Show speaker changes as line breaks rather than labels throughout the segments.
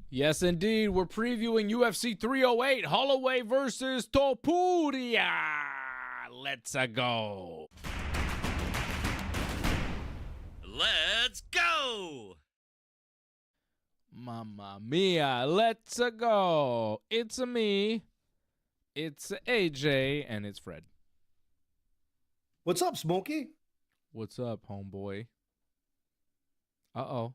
Yes, indeed. We're previewing UFC 308, Holloway versus Topuria. Let's go.
Let's go.
Mamma mia, let's go. It's me, it's AJ, and it's Fred.
What's up, Smokey?
What's up, homeboy? Uh-oh.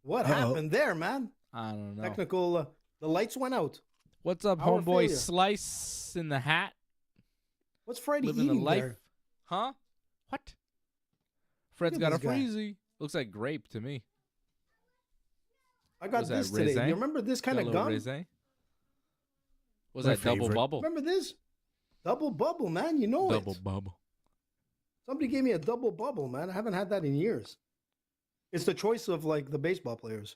What happened there, man?
I don't know.
Technical, the lights went out.
What's up,
Our
homeboy?
failure.
Slice in the hat.
What's Freddie
Living the
eating
life.
there?
Huh? What? Fred's
Look
got a
at this guy.
freezy. Looks like grape to me.
I got
Was that
this today.
raisin?
You remember this kind
Got a
of
little
gum?
raisin? Was
My
that double
favorite.
bubble?
Remember this? Double bubble, man. You know
Double
it.
bubble.
Somebody gave me a double bubble, man. I haven't had that in years. It's the choice of like the baseball players.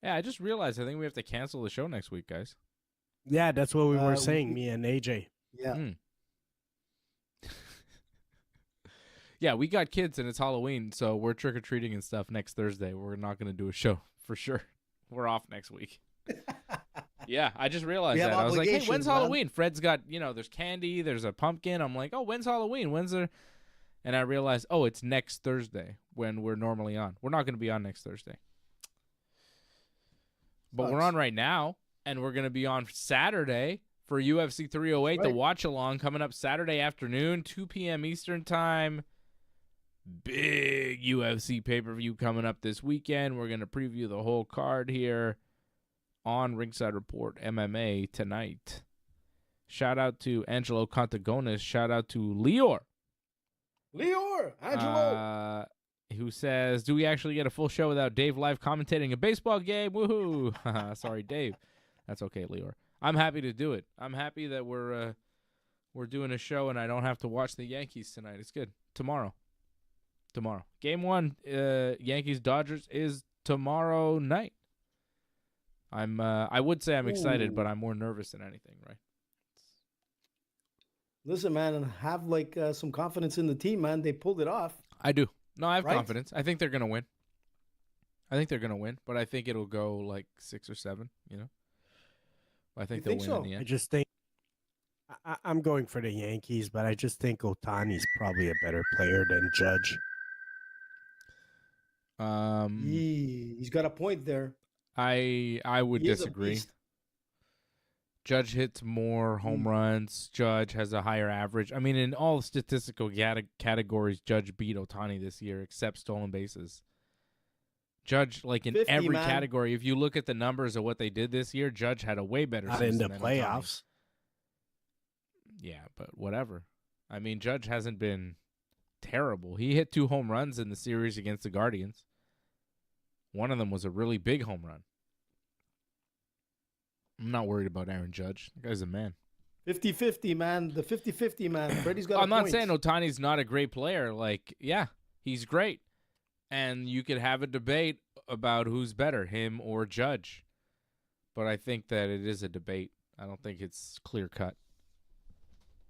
Yeah, I just realized I think we have to cancel the show next week, guys.
Yeah, that's what we were
we-
saying, me and AJ.
Yeah.
Yeah, we got kids and it's Halloween, so we're trick-or-treating and stuff next Thursday. We're not going to do a show for sure. We're off next week. Yeah, I just realized
We have
that. I was like, hey, when's
obligations, man.
Halloween? Fred's got, there's candy, there's a pumpkin. I'm like, oh, when's Halloween? When's there? And I realized, oh, it's next Thursday when we're normally on. We're not going to be on next Thursday. But we're
Sucks.
on right now, and we're going to be on Saturday for UFC 308, the
Right.
watch-along coming up Saturday afternoon, 2 p.m. Eastern Time. Big UFC pay-per-view coming up this weekend. We're going to preview the whole card here on Ringside Report MMA tonight. Shout out to Angelo Contagonis. Shout out to Lior.
Angelo.
Who says, do we actually get a full show without Dave live commentating a baseball game? Woohoo. Sorry, Dave. That's okay, Lior. I'm happy to do it. I'm happy that we're doing a show and I don't have to watch the Yankees tonight. It's good. Tomorrow. Game 1, Yankees-Dodgers is tomorrow night. I would say I'm excited,
Ooh.
but I'm more nervous than anything, right?
Listen, man, and have like some confidence in the team, man. They pulled it off.
I do. No, I have
Right?
confidence. I think they're going to win. But I think it'll go like 6 or 7, I think
You
they'll
think
win
so?
in the
I
end.
just think I'm going for the Yankees, but I just think Otani's probably a better player than Judge.
He's got a point there.
I would
He is a
disagree.
beast.
Judge hits more home runs. Judge has a higher average. I mean, in all statistical categories, Judge beat Otani this year, except stolen bases. Judge, like in
50,
every
man.
category, if you look at the numbers of what they did this year, Judge had a way better
Not
season
in the
than Ohtani.
playoffs.
Yeah, but whatever. I mean, Judge hasn't been terrible. He hit 2 home runs in the series against the Guardians. One of them was a really big home run. I'm not worried about Aaron Judge. The guy's a man.
50-50, man. The 50-50, man. Freddie's got
I'm
a
not
point.
saying Otani's not a great player. Like, yeah, he's great. And you could have a debate about who's better, him or Judge. But I think that it is a debate. I don't think it's clear cut.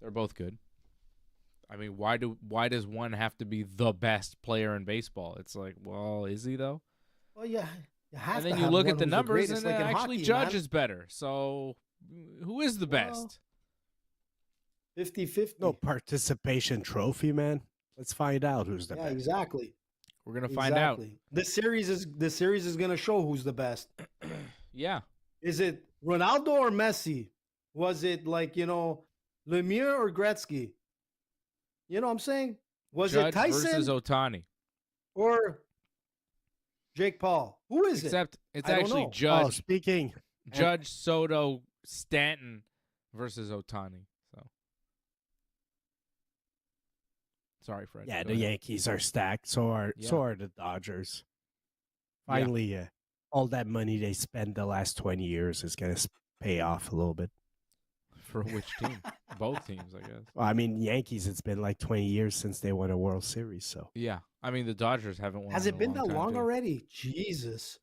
They're both good. I mean, why does one have to be the best player in baseball? It's like, well, is he though?
Well, yeah. You have
And then
to
you
have
look
one
at the
who's
numbers,
greatest,
and
like in
actually
hockey,
Judge
man.
is better. So, who is the best?
50-50.
No participation trophy, man. Let's find out who's the
Yeah,
best.
exactly.
We're gonna find out.
Exactly. This series is gonna show who's the best.
Yeah.
Is it Ronaldo or Messi? Was it like, Lemieux or Gretzky? You know what I'm saying? Was
Judge
it Tyson
versus Otani.
or Jake Paul? Who is
Except it's
I don't
actually
know.
Oh,
Judge
speaking.
Judge Soto Stanton versus Otani. So sorry, Fred.
Yeah,
Go
the
ahead.
Yankees are stacked. So are the Dodgers.
Yeah.
Finally, all that money they spent the last 20 years is going to pay off a little bit.
For which team? Both teams, I guess.
Well, I mean, Yankees, it's been like 20 years since they won a World Series. So
Yeah. I mean, the Dodgers haven't
it?
won.
Has
in
it
a
been that
time,
long
too.
already? Jesus.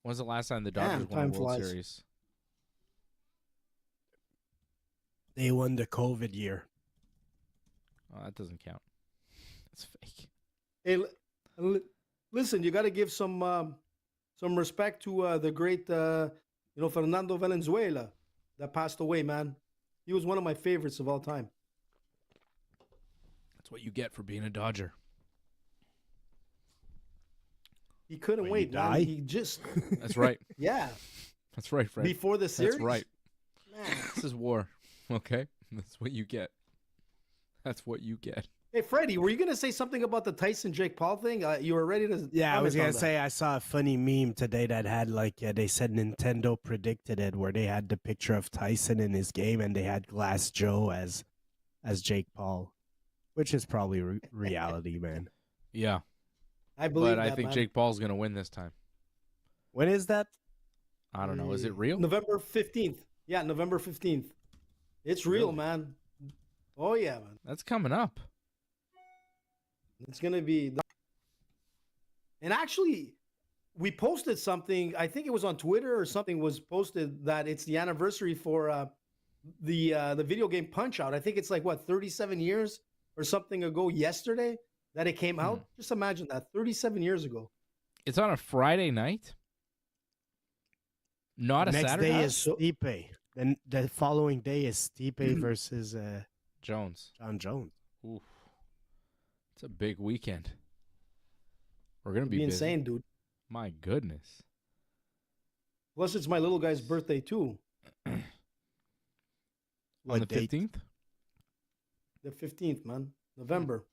When's the last time the
Damn,
Dodgers won a
time
World
flies.
Series?
they won the COVID year.
Oh, that doesn't count. It's fake.
Hey, listen, you got to give some some respect to the great, Fernando Valenzuela that passed away, man. He was one of my favorites of all time.
That's what you get for being a Dodger.
He couldn't
When you
wait, man.
die?
He just,
That's right.
yeah.
That's right, Fred.
Before the series?
That's right.
Man.
This is war. Okay? That's what you get. That's what you get.
Hey, Freddie, were you going to say something about the Tyson Jake Paul thing? You were ready to.
Yeah, I was
comment
gonna
on that.
say I saw a funny meme today that had they said Nintendo predicted it, where they had the picture of Tyson in his game and they had Glass Joe as Jake Paul, which is probably reality, man.
Yeah.
I believe
But I
that,
think
man.
Jake Paul's going to win this time.
When is that?
I don't know. Is it real?
November 15th. Yeah, November 15th. It's real,
Really?
man. Oh, yeah, man.
That's coming up.
It's going to be. And actually, we posted something. I think it was on Twitter or something was posted that it's the anniversary for the video game Punch-Out. I think it's like, 37 years or something ago yesterday that it came out. Just imagine that, 37 years ago.
It's on a Friday night? Not a
Next
Saturday?
day is Stipe. Then the following day is Stipe versus
Jones.
John Jones.
Oof. It's a big weekend. We're going to
It'd be
be busy.
insane, dude.
My goodness.
Plus, it's my little guy's birthday, too.
On
What
the
date?
15th?
The 15th, man. November.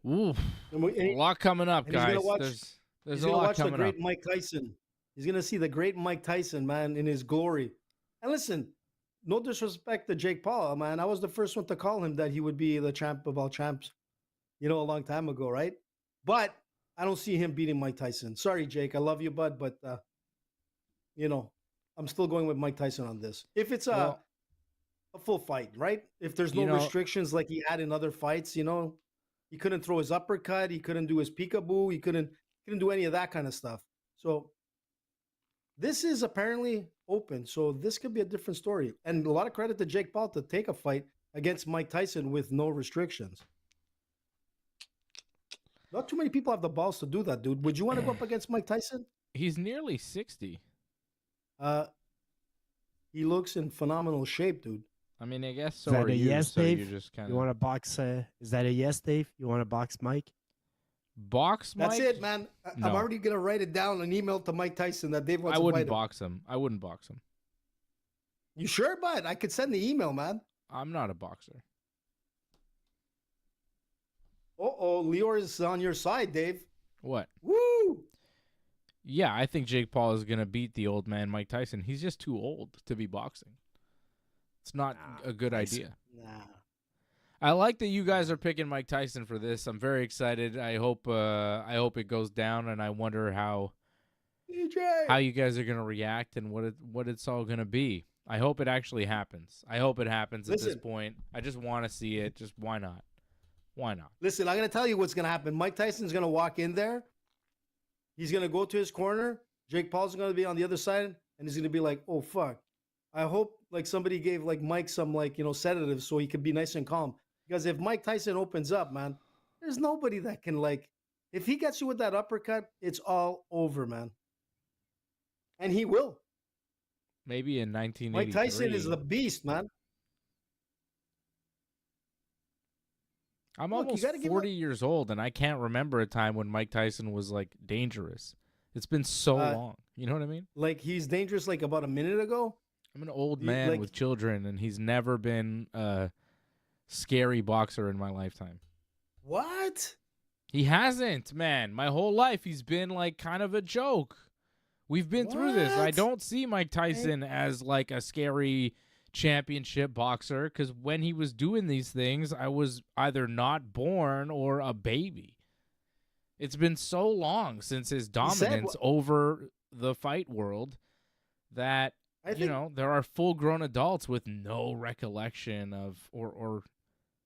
Ooh.
And
A lot coming up,
and he's gonna
guys.
watch-
There's
He's
a
going to
lot
watch the
coming
great
up.
Mike Tyson. He's going to see the great Mike Tyson, man, in his glory. And listen, no disrespect to Jake Paul, man. I was the first one to call him that he would be the champ of all champs, a long time ago, right? But I don't see him beating Mike Tyson. Sorry, Jake. I love you, bud, but, I'm still going with Mike Tyson on this. If it's a full fight, right? If there's no restrictions like he had in other fights, he couldn't throw his uppercut. He couldn't do his peekaboo. He couldn't do any of that kind of stuff. So this is apparently open. So this could be a different story. And a lot of credit to Jake Paul to take a fight against Mike Tyson with no restrictions. Not too many people have the balls to do that, dude. Would you want to go up against Mike Tyson?
He's nearly 60.
He looks in phenomenal shape, dude.
I mean, I guess
Is
so
that
are
a
you.
yes,
So
Dave?
you're just kind
You
of
want to box? Is that a yes, Dave? You want to box Mike?
box Mike?
That's it, man.
No.
I'm already going to write it down, an email to Mike Tyson that Dave wants
I
to
wouldn't
fight him.
box him. I wouldn't box him.
You sure, bud? I could send the email, man.
I'm not a boxer.
Uh-oh, Lior is on your side, Dave.
What?
Woo!
Yeah, I think Jake Paul is going to beat the old man Mike Tyson. He's just too old to be boxing. It's not a good idea.
Nah.
I like that you guys are picking Mike Tyson for this. I'm very excited. I hope it goes down, and I wonder how
DJ!
you guys are going to react and what it's all going to be. I hope it actually happens. I hope it happens at this
Listen.
point. I just want to see it. Just why not? Why not?
Listen, I'm going to tell you what's going to happen. Mike Tyson's going to walk in there. He's going to go to his corner. Jake Paul's going to be on the other side, and he's going to be like, oh, fuck. I hope somebody gave Mike some sedatives so he could be nice and calm. Because if Mike Tyson opens up, man, there's nobody that can if he gets you with that uppercut, it's all over, man. And he will.
Maybe in 1983.
Mike Tyson is the beast, man.
I'm
Look, you
almost
gotta give
40 years old, and I can't remember a time when Mike Tyson was dangerous. It's been so long. You know what I mean?
He's dangerous about a minute ago.
I'm an old
You-
man with children, and he's never been a scary boxer in my lifetime.
What?
He hasn't, man. My whole life, he's been kind of a joke. We've been through this. I
What?
don't see Mike Tyson as a scary championship boxer, because when he was doing these things, I was either not born or a baby. It's been so long since his dominance over the fight world that
I think
there are full-grown adults with no recollection of or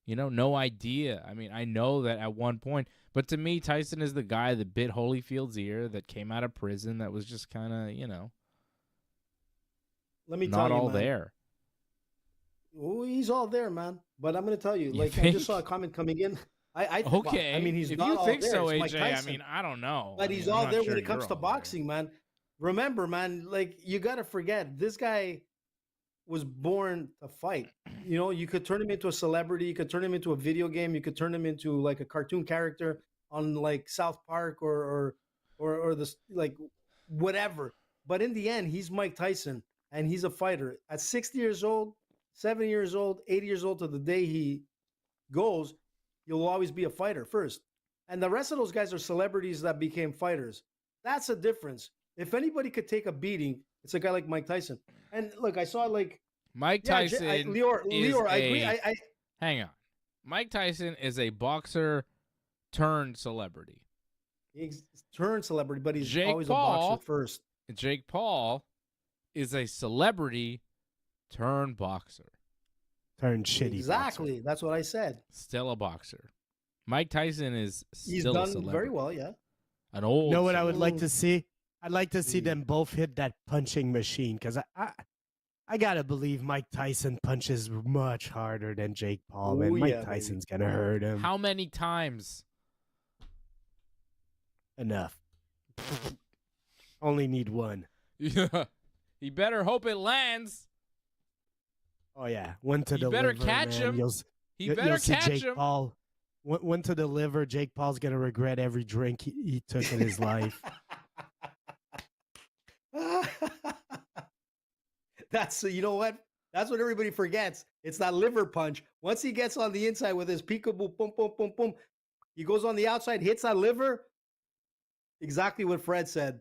no idea. I mean, I know that at one point, but to me, Tyson is the guy that bit Holyfield's ear, that came out of prison, that was just kind of,
let me tell
not
you,
all
man.
there.
Oh, he's all there, man. But I'm going to tell you,
You
I
think?
just saw a comment coming in.
Okay.
I mean, he's
if
not
you
all
think
there.
so,
It's Mike
AJ, I
Tyson.
mean, I don't know.
But
I
he's
mean, I'm
all
not
there
sure
when it comes
you're
to
all there.
boxing, man. Remember, man, like you gotta forget this guy was born to fight. You know, you could turn him into a celebrity, you could turn him into a video game, you could turn him into like a cartoon character on like South Park or this like whatever. But in the end, he's Mike Tyson and he's a fighter. At 60 years old, 70 years old, 80 years old to the day he goes, you'll always be a fighter first. And the rest of those guys are celebrities that became fighters. That's a difference. If anybody could take a beating, it's a guy like Mike Tyson. And look, I saw like
Mike Tyson
Lior, I agree.
Hang on. Mike Tyson is a boxer turned celebrity.
He's turned celebrity, but he's
Jake
always
Paul,
a boxer first.
Jake Paul is a celebrity turned boxer.
Turned shitty.
Exactly.
Boxer.
That's what I said.
Still a boxer. Mike Tyson is
He's
still a
done
celebrity.
very well, yeah.
An old.
You know what I would
celebrity.
like to see? I'd like to see them both hit that punching machine because I gotta believe Mike Tyson punches much harder than Jake Paul, and Mike Tyson's gonna hurt him.
How many times?
Enough. Only need one.
Yeah. He better hope it lands.
Oh yeah, one to
He
the
better
liver,
catch
man.
him. He better
you'll see
catch
Jake
him.
Paul. One to the liver. Jake Paul's gonna regret every drink he took in his life.
That's you know what? That's what everybody forgets. It's that liver punch. Once he gets on the inside with his peekaboo, boom, boom, boom, boom, he goes on the outside, hits that liver. Exactly what Fred said.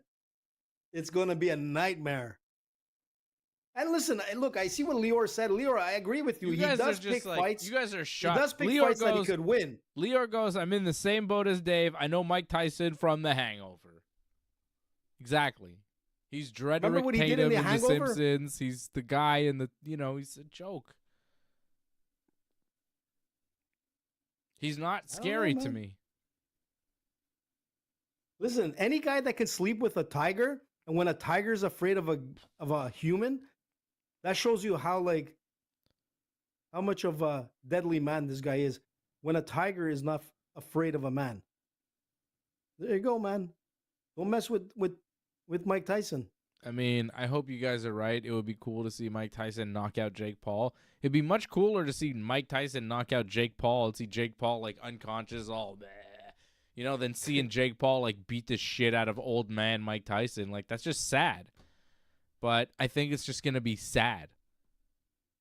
It's going to be a nightmare. And listen, look, I see what Lior said. Lior, I agree with you.
You
He
guys
does
are just
pick
like,
fights.
you guys are
He
shocked.
does pick
Lior
fights that he could win.
Lior goes, I'm in the same boat as Dave. I know Mike Tyson from The Hangover. Exactly. He's Drederick
what he did
Tatum
in The
The
Hangover?
Simpsons. He's the guy in the, he's a joke. He's not scary to me.
Listen, any guy that can sleep with a tiger, and when a tiger's afraid of a human, that shows you how much of a deadly man this guy is. When a tiger is not afraid of a man. There you go, man. Don't mess with Mike Tyson.
I mean, I hope you guys are right. It would be cool to see Mike Tyson knock out Jake Paul. It'd be much cooler to see Mike Tyson knock out Jake Paul and see Jake Paul like unconscious, all bleh, than seeing Jake Paul like beat the shit out of old man Mike Tyson. Like, that's just sad. But I think it's just gonna be sad.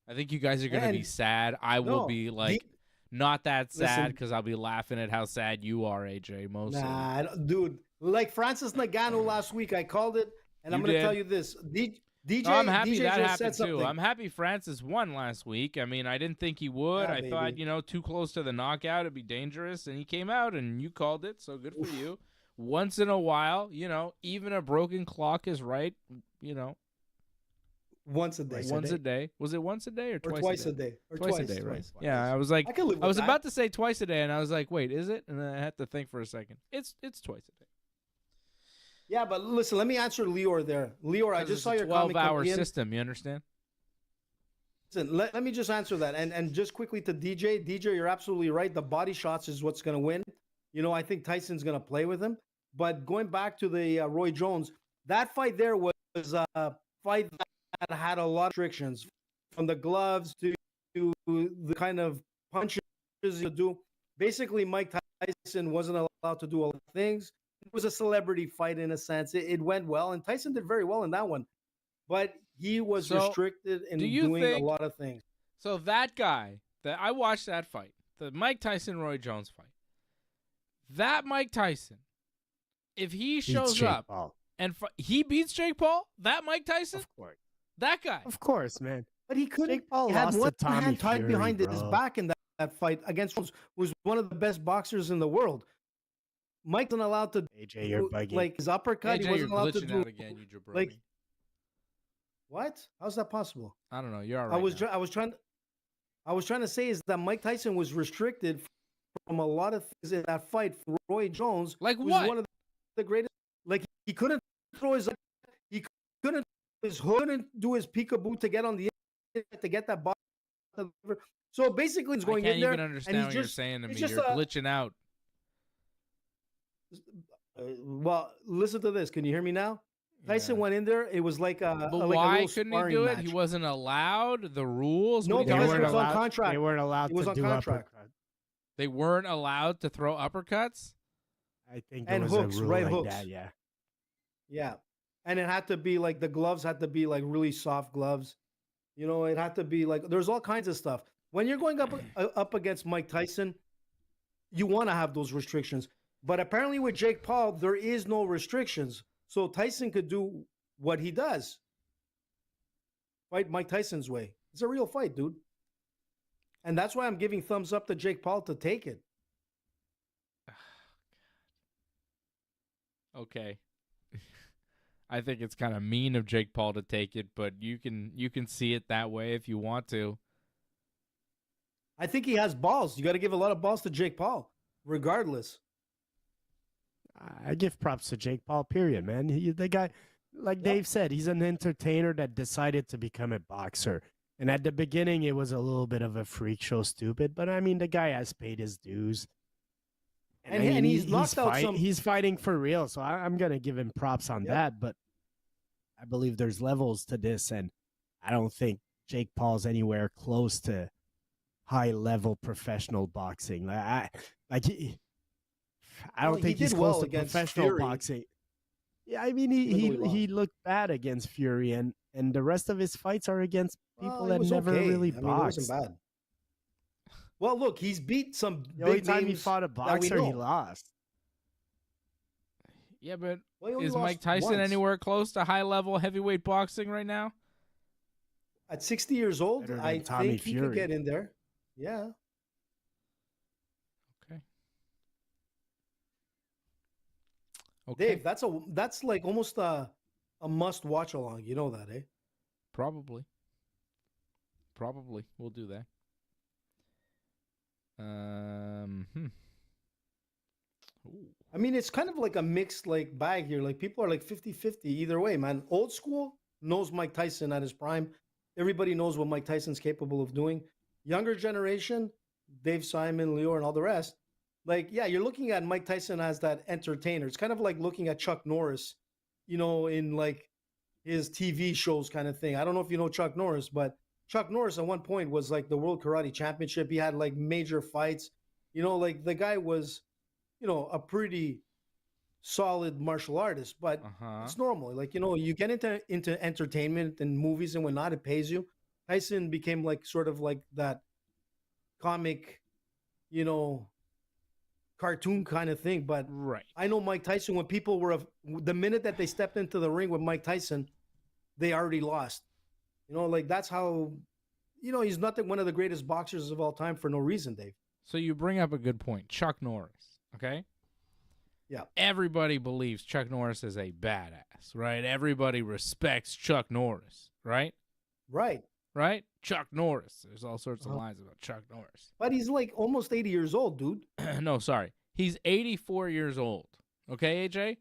I think you guys are gonna be sad. I will be like not that sad because I'll be laughing at how sad you are, AJ. Mostly.
Nah, dude. Like Francis Ngannou last week, I called it, and I'm going to tell you this: DJ.
I'm happy
DJ
that
just
happened
said
too.
something.
I'm happy Francis won last week. I mean, I didn't think he would.
Yeah,
I thought, too close to the knockout, it'd be dangerous, and he came out, and you called it. So good for you. Once in a while, even a broken clock is right.
Once a day.
Once a day. Was it once a day or
twice a day? Or
twice a day, right?
Twice.
Yeah, I was like,
I can live with
I was
that.
about to say twice a day, and I was like, wait, is it? And then I had to think for a second. It's twice a day.
Yeah, but listen, let me answer Lior there. Lior, I just saw your comment.
12-hour system. You understand?
Listen, let me just answer that. And just quickly to DJ. DJ, you're absolutely right. The body shots is what's going to win. I think Tyson's going to play with him. But going back to the Roy Jones, that fight there was a fight that had a lot of restrictions, from the gloves to the kind of punches you do. Basically, Mike Tyson wasn't allowed to do a lot of things. It was a celebrity fight in a sense. It went well, and Tyson did very well in that one. But he was restricted in doing a lot of things.
So that guy, I watched that fight, the Mike Tyson-Roy Jones fight. That Mike Tyson, if he shows up and he beats Jake Paul, that Mike Tyson?
Of course.
That guy.
Of course, man.
But he couldn't.
Jake Paul
he had
lost
one
to Tommy
hand tied
Fury,
behind his
bro.
back in that fight against Jones, who's one of the best boxers in the world. Mike wasn't allowed to
AJ, you're bugging.
like his uppercut.
AJ,
he wasn't
you're
allowed to
glitching
do
out again, you jabroni.
like what? How's that possible?
I don't know. You're all right.
I was trying to say is that Mike Tyson was restricted from a lot of things in that fight. For Roy Jones,
like
who's
what?
one of the greatest. Like he couldn't throw his, he couldn't do his peekaboo to get on the to get that ball. So basically, he's going
I can't
in there,
even understand
and
what
he's
you're
just
saying to me.
it's just
You're glitching out.
well, listen to this. Can you hear me now? Tyson
Yeah.
went in there. It was like a
But
like a
why
little
couldn't he
sparring
do it?
match.
He wasn't allowed. The rules.
No,
What are you
because
talking
it was on
about?
contract.
They weren't allowed
It was
to
on
do
contract.
uppercut.
They weren't allowed to throw uppercuts.
I think there
And
was
hooks,
a rule
right
like
hooks.
that. Yeah.
Yeah, and it had to be like the gloves had to be like really soft gloves. You know, it had to be like there's all kinds of stuff. When you're going up against Mike Tyson, you want to have those restrictions. But apparently with Jake Paul, there is no restrictions. So Tyson could do what he does. Fight Mike Tyson's way. It's a real fight, dude. And that's why I'm giving thumbs up to Jake Paul to take it.
Okay. I think it's kind of mean of Jake Paul to take it, but you can see it that way if you want to.
I think he has balls. You got to give a lot of balls to Jake Paul, regardless.
I give props to Jake Paul, period, man. The guy, like Dave said, he's an entertainer that decided to become a boxer. And at the beginning, it was a little bit of a freak show stupid, but I mean, the guy has paid his dues.
And, and he's knocked out some...
He's fighting for real, so I'm going to give him props on that, but I believe there's levels to this, and I don't think Jake Paul's anywhere close to high-level professional boxing. I don't think he's close to professional
Fury.
boxing. Yeah, I mean he looked bad against Fury, and the rest of his fights are against people that never really boxed.
It wasn't bad. Well, look, he's beat some
The only
big
time he
names
fought a boxer, he lost.
Yeah, but
Well, he only
is
lost
Mike Tyson
once.
anywhere close to high-level heavyweight boxing right now?
At 60 years old,
Better than
I
Tommy
think he
Fury.
could get in there. Yeah.
Okay.
Dave, that's like almost a must watch along. You know that, eh?
Probably. We'll do that. Ooh.
I mean, it's kind of like a mixed like bag here. Like people are like 50-50 either way, man. Old school knows Mike Tyson at his prime. Everybody knows what Mike Tyson's capable of doing. Younger generation, Dave Simon, Leo, and all the rest. Like, yeah, you're looking at Mike Tyson as that entertainer. It's kind of like looking at Chuck Norris, you know, in like his TV shows kind of thing. I don't know if you know Chuck Norris, but Chuck Norris at one point was like the World Karate Championship. He had like major fights. You know, like the guy was, you know, a pretty solid martial artist, but it's normal. Like, you know, you get into entertainment and movies and whatnot, it pays you. Tyson became like sort of like that comic, you know, cartoon kind of thing. But
Right.
I know Mike Tyson, when people were, the minute that they stepped into the ring with Mike Tyson, they already lost. You know, like that's how, you know, he's not one of the greatest boxers of all time for no reason, Dave.
So you bring up a good point. Chuck Norris, okay?
Yeah.
Everybody believes Chuck Norris is a badass, right? Everybody respects Chuck Norris, right?
Right.
Right? Chuck Norris. There's all sorts of lines about Chuck Norris.
But he's like almost 80 years old, dude.
No, sorry. He's 84 years old. Okay, AJ?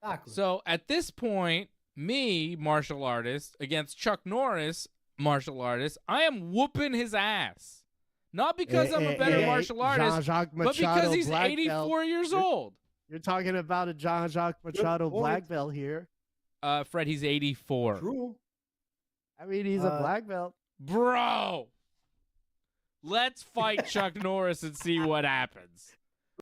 Exactly.
So at this point, me, martial artist, against Chuck Norris, martial artist, I am whooping his ass. Not because I'm a better martial artist, but because he's 84 years old.
You're talking about a Jean-Jacques Machado black belt here.
Fred, he's 84.
True.
I mean, he's a black belt.
Bro, let's fight Chuck Norris and see what happens.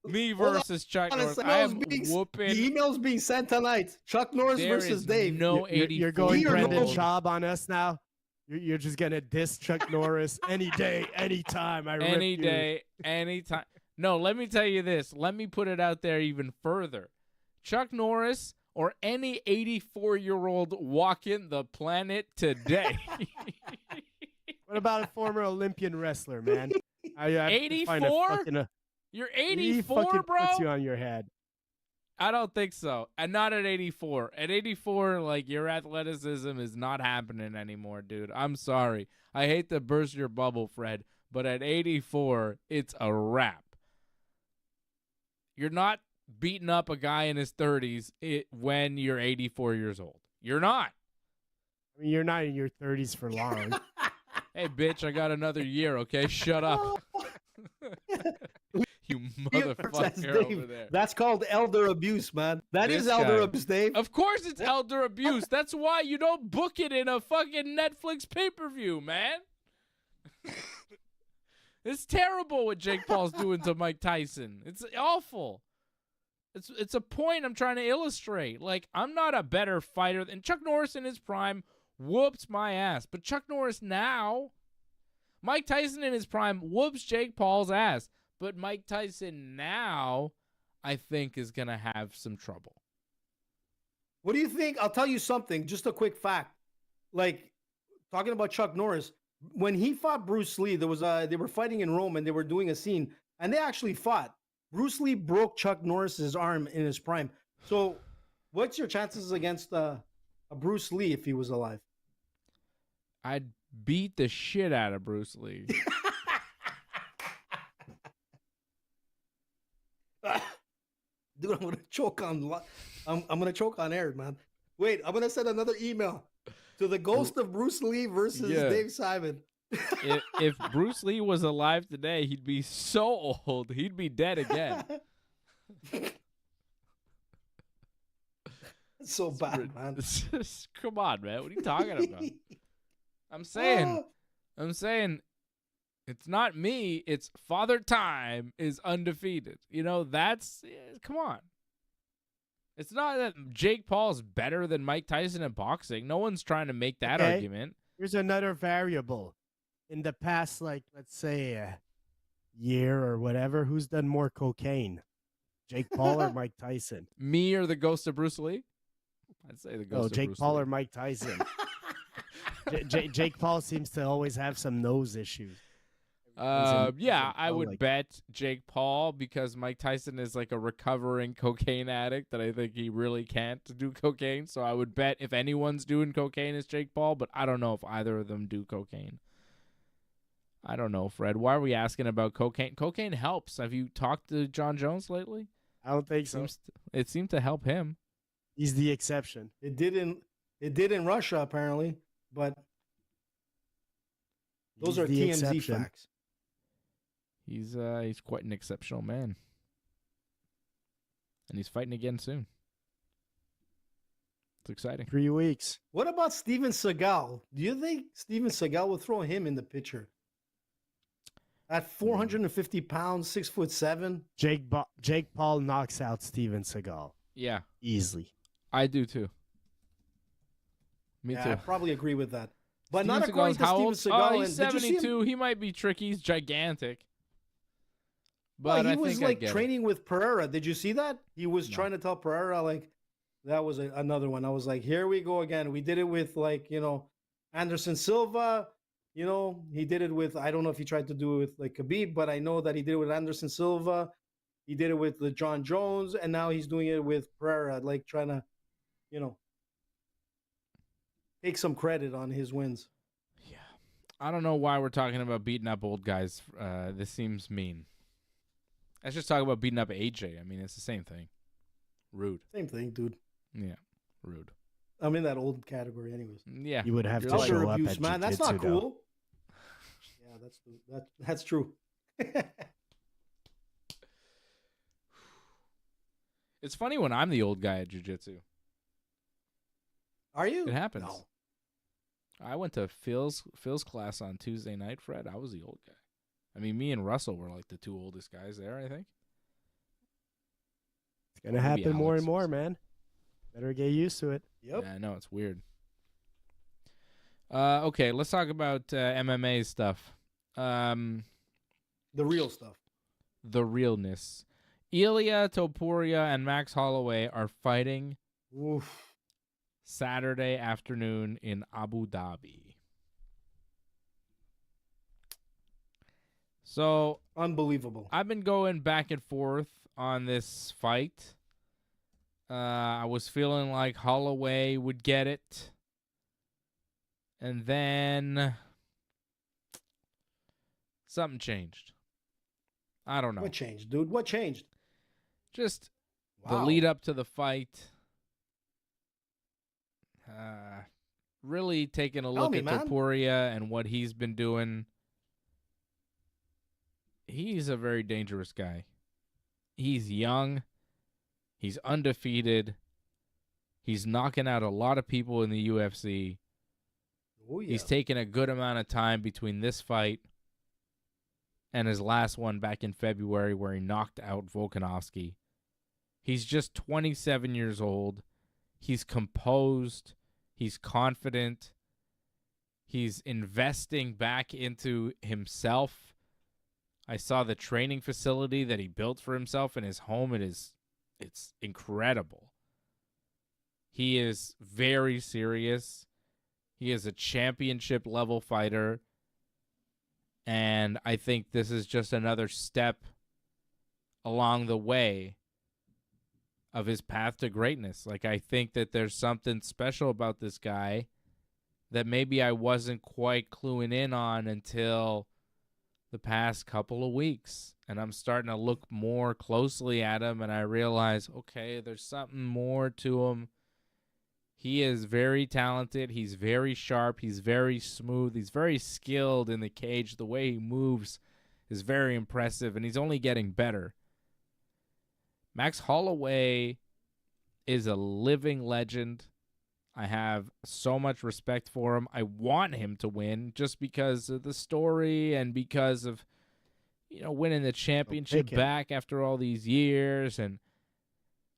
Me versus Chuck Norris. I am whooping.
The email's being sent tonight. Chuck Norris
There
versus
is
Dave.
no
You're going Brendan
Schaub.
Schaub on us now. You're just gonna diss Chuck Norris any day, anytime.
Any day, anytime. No, let me tell you this. Let me put it out there even further. Chuck Norris or any 84-year-old walking the planet today.
What about a former Olympian wrestler, man?
84? You're 84, bro?
Puts you on your head.
I don't think so. And not at 84. At 84, like, your athleticism is not happening anymore, dude. I'm sorry. I hate to burst your bubble, Fred, but at 84, it's a wrap. You're not beating up a guy in his 30s when you're 84 years old. You're not.
I mean, you're not in your 30s for long.
Hey, bitch, I got another year, okay? Shut up. You
That's
motherfucker
Dave.
over there.
That's called elder abuse, man. That is
This
elder
guy.
abuse, Dave.
Of course it's elder abuse. That's why you don't book it in a fucking Netflix pay-per-view, man. It's terrible what Jake Paul's doing to Mike Tyson. It's awful. It's a point I'm trying to illustrate. Like, I'm not a better fighter than Chuck Norris in his prime whoops my ass. But Chuck Norris now, Mike Tyson in his prime whoops Jake Paul's ass. But Mike Tyson now, I think, is going to have some trouble.
What do you think? I'll tell you something. Just a quick fact. Like, talking about Chuck Norris, when he fought Bruce Lee, they were fighting in Rome and they were doing a scene, and they actually fought. Bruce Lee broke Chuck Norris's arm in his prime. So, what's your chances against a Bruce Lee if he was alive?
I'd beat the shit out of Bruce Lee.
Dude, I'm gonna choke on. I'm gonna choke on air, man. Wait, I'm gonna send another email to the ghost of Bruce Lee versus Dave Simon.
If Bruce Lee was alive today, he'd be so old. He'd be dead again.
That's so bad, man.
Come on, man. What are you talking about? I'm saying, it's not me. It's Father Time is undefeated. You know, come on. It's not that Jake Paul's better than Mike Tyson in boxing. No one's trying to make that argument.
Here's another variable. In the past, like, let's say a year or whatever, who's done more cocaine? Jake Paul or Mike Tyson?
Me or the ghost of Bruce Lee? I'd say the ghost of
Jake
Bruce
Paul
Lee.
or Mike Tyson? Jake Paul seems to always have some nose issues.
I would bet Jake Paul because Mike Tyson is like a recovering cocaine addict that I think he really can't do cocaine. So I would bet if anyone's doing cocaine, it's Jake Paul, but I don't know if either of them do cocaine. I don't know, Fred. Why are we asking about cocaine? Cocaine helps. Have you talked to John Jones lately?
I don't think so.
It seemed to help him.
He's the exception.
It did in Russia apparently, but those are TMZ facts.
He's quite an exceptional man. And he's fighting again soon. It's exciting.
3 weeks.
What about Steven Seagal? Do you think Steven Seagal will throw him in the picture? At 450 pounds, 6'7".
Jake Paul knocks out Steven Seagal.
Yeah.
Easily.
I do too. Me too.
I probably agree with that. But
Steven
not according
Seagal's
to Steven
how
Seagal.
old? He's 72. He might be tricky. He's gigantic. But
he
I
was
think
like training with Pereira. Did you see that? He was trying to tell Pereira, like, that was another one. I was like, here we go again. We did it with, like, Anderson Silva. He did it with, I don't know if he tried to do it with, like, Khabib, but I know that he did it with Anderson Silva. He did it with the John Jones, and now he's doing it with Pereira, like, trying to, take some credit on his wins.
Yeah. I don't know why we're talking about beating up old guys. This seems mean. Let's just talk about beating up AJ. I mean, it's the same thing. Rude.
Same thing, dude.
Yeah. Rude.
I'm in that old category anyways.
Yeah.
You would have to
Elder
show
abuse,
up at
man. That's
jiu-jitsu,
not
though.
cool. Yeah, that's true.
It's funny when I'm the old guy at jiu-jitsu.
Are you?
It happens.
No.
I went to Phil's class on Tuesday night, Fred. I was the old guy. I mean, me and Russell were like the two oldest guys there, I think.
It's going to happen more and more, man. Better get used to it.
Yep.
Yeah, I know. It's weird. Okay, let's talk about MMA stuff.
The real stuff.
The realness. Ilia Topuria and Max Holloway are fighting Saturday afternoon in Abu Dhabi. So
unbelievable.
I've been going back and forth on this fight. I was feeling like Holloway would get it. And then something changed. I don't know.
What changed, dude? What changed?
Just the lead up to the fight. really taking a
Tell
look
me,
at
man.
Topuria and what he's been doing, he's a very dangerous guy. He's young. He's undefeated. He's knocking out a lot of people in the UFC.
Oh, yeah.
He's taken a good amount of time between this fight and his last one back in February where he knocked out Volkanovski. He's just 27 years old. He's composed. He's confident. He's investing back into himself. I saw the training facility that he built for himself in his home. It's incredible. He is very serious. He is a championship level fighter. And I think this is just another step along the way of his path to greatness. Like, I think that there's something special about this guy that maybe I wasn't quite cluing in on until the past couple of weeks. And I'm starting to look more closely at him, and I realize, okay, there's something more to him. He is very talented. He's very sharp. He's very smooth. He's very skilled in the cage. The way he moves is very impressive, and he's only getting better. Max Holloway is a living legend. I have so much respect for him. I want him to win just because of the story and because of, winning the championship back after all these years, and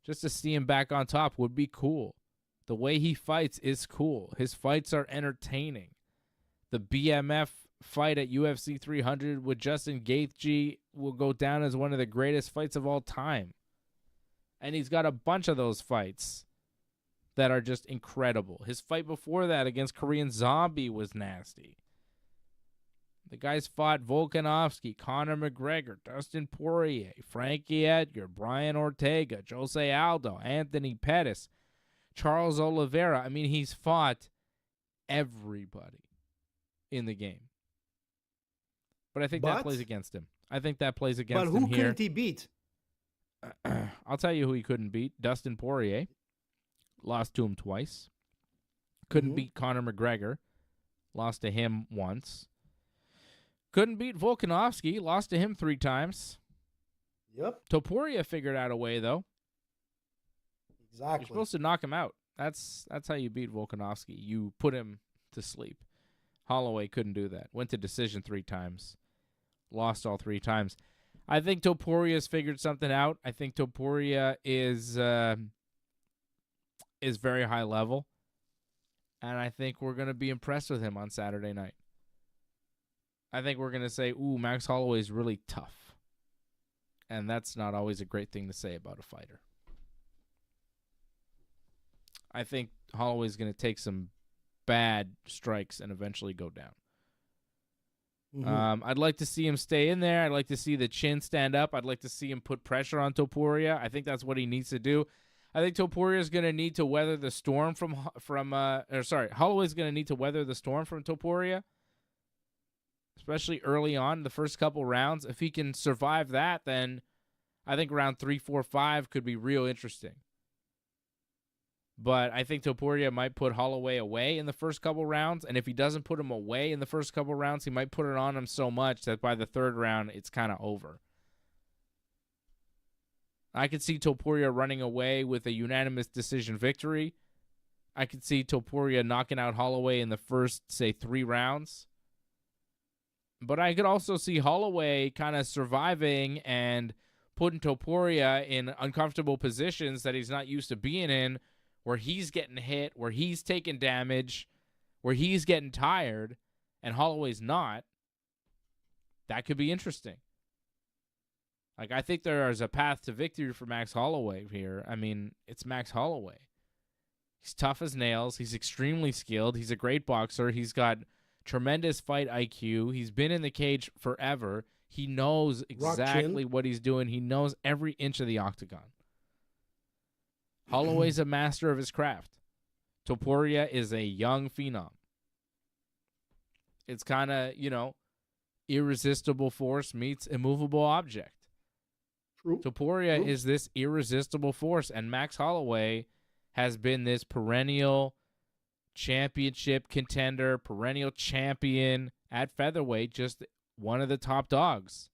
just to see him back on top would be cool. The way he fights is cool. His fights are entertaining. The BMF fight at UFC 300 with Justin Gaethje will go down as one of the greatest fights of all time. And he's got a bunch of those fights that are just incredible. His fight before that against Korean Zombie was nasty. The guys fought Volkanovski, Conor McGregor, Dustin Poirier, Frankie Edgar, Brian Ortega, Jose Aldo, Anthony Pettis, Charles Oliveira. I mean, he's fought everybody in the game. But I think that plays against him. I think that plays against him here.
But who couldn't he beat?
I'll tell you who he couldn't beat. Dustin Poirier. Lost to him twice. Couldn't beat Conor McGregor. Lost to him once. Couldn't beat Volkanovski. Lost to him 3 times.
Yep.
Topuria figured out a way, though.
Exactly.
You're supposed to knock him out. That's how you beat Volkanovski. You put him to sleep. Holloway couldn't do that. Went to decision 3 times. Lost all 3 times. I think Topuria's figured something out. I think Topuria is very high level. And I think we're going to be impressed with him on Saturday night. I think we're going to say, ooh, Max Holloway's really tough. And that's not always a great thing to say about a fighter. I think Holloway's going to take some bad strikes and eventually go down. I'd like to see him stay in there. I'd like to see the chin stand up. I'd like to see him put pressure on Topuria. I think that's what he needs to do. I think Topuria is going to need to weather the storm Holloway's going to need to weather the storm from Topuria, especially early on, the first couple rounds. If he can survive that, then I think round 3, 4, 5 could be real interesting. But I think Topuria might put Holloway away in the first couple rounds, and if he doesn't put him away in the first couple rounds, he might put it on him so much that by the 3rd round, it's kind of over. I could see Topuria running away with a unanimous decision victory. I could see Topuria knocking out Holloway in the first, say, 3 rounds. But I could also see Holloway kind of surviving and putting Topuria in uncomfortable positions that he's not used to being in, where he's getting hit, where he's taking damage, where he's getting tired, and Holloway's not. That could be interesting. Like, I think there is a path to victory for Max Holloway here. I mean, it's Max Holloway. He's tough as nails. He's extremely skilled. He's a great boxer. He's got tremendous fight IQ. He's been in the cage forever. He knows exactly what he's doing. He knows every inch of the octagon. Holloway's a master of his craft. Topuria is a young phenom. It's kind of, irresistible force meets immovable object.
True.
Topuria is this irresistible force, and Max Holloway has been this perennial championship contender, perennial champion at featherweight, just one of the top dogs.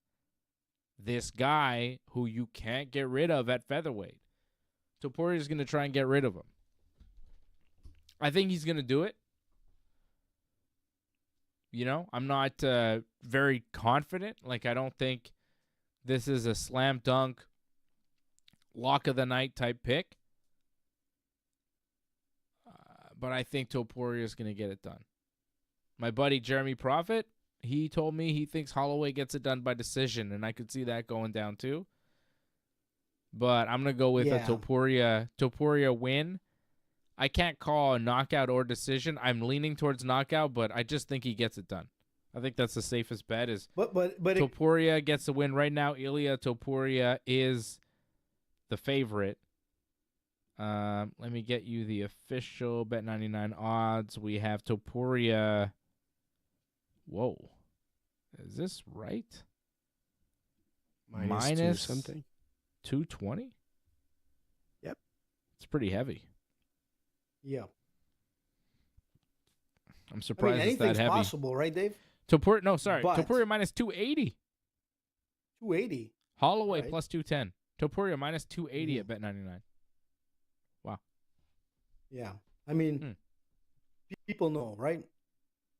This guy who you can't get rid of at featherweight. Topuria is going to try and get rid of him. I think he's going to do it. You know, I'm not very confident. Like, I don't think this is a slam dunk, lock of the night type pick. But I think Topuria is going to get it done. My buddy Jeremy Prophet, he told me he thinks Holloway gets it done by decision, and I could see that going down too. But I'm going to go with a Topuria win. I can't call a knockout or decision. I'm leaning towards knockout, but I just think he gets it done. I think that's the safest bet is
but
Topuria gets the win. Right now, Ilia Topuria is the favorite. Let me get you the official Bet99 odds. We have Topuria. Whoa. Is this right?
Minus something.
220?
Yep.
It's pretty heavy.
Yeah.
I'm surprised it's that
anything's
heavy.
possible, right, Dave?
Topuria minus 280.
280.
Holloway
Right.
plus 210. Topuria minus 280 at Bet99. Wow.
Yeah. I mean, people know, right?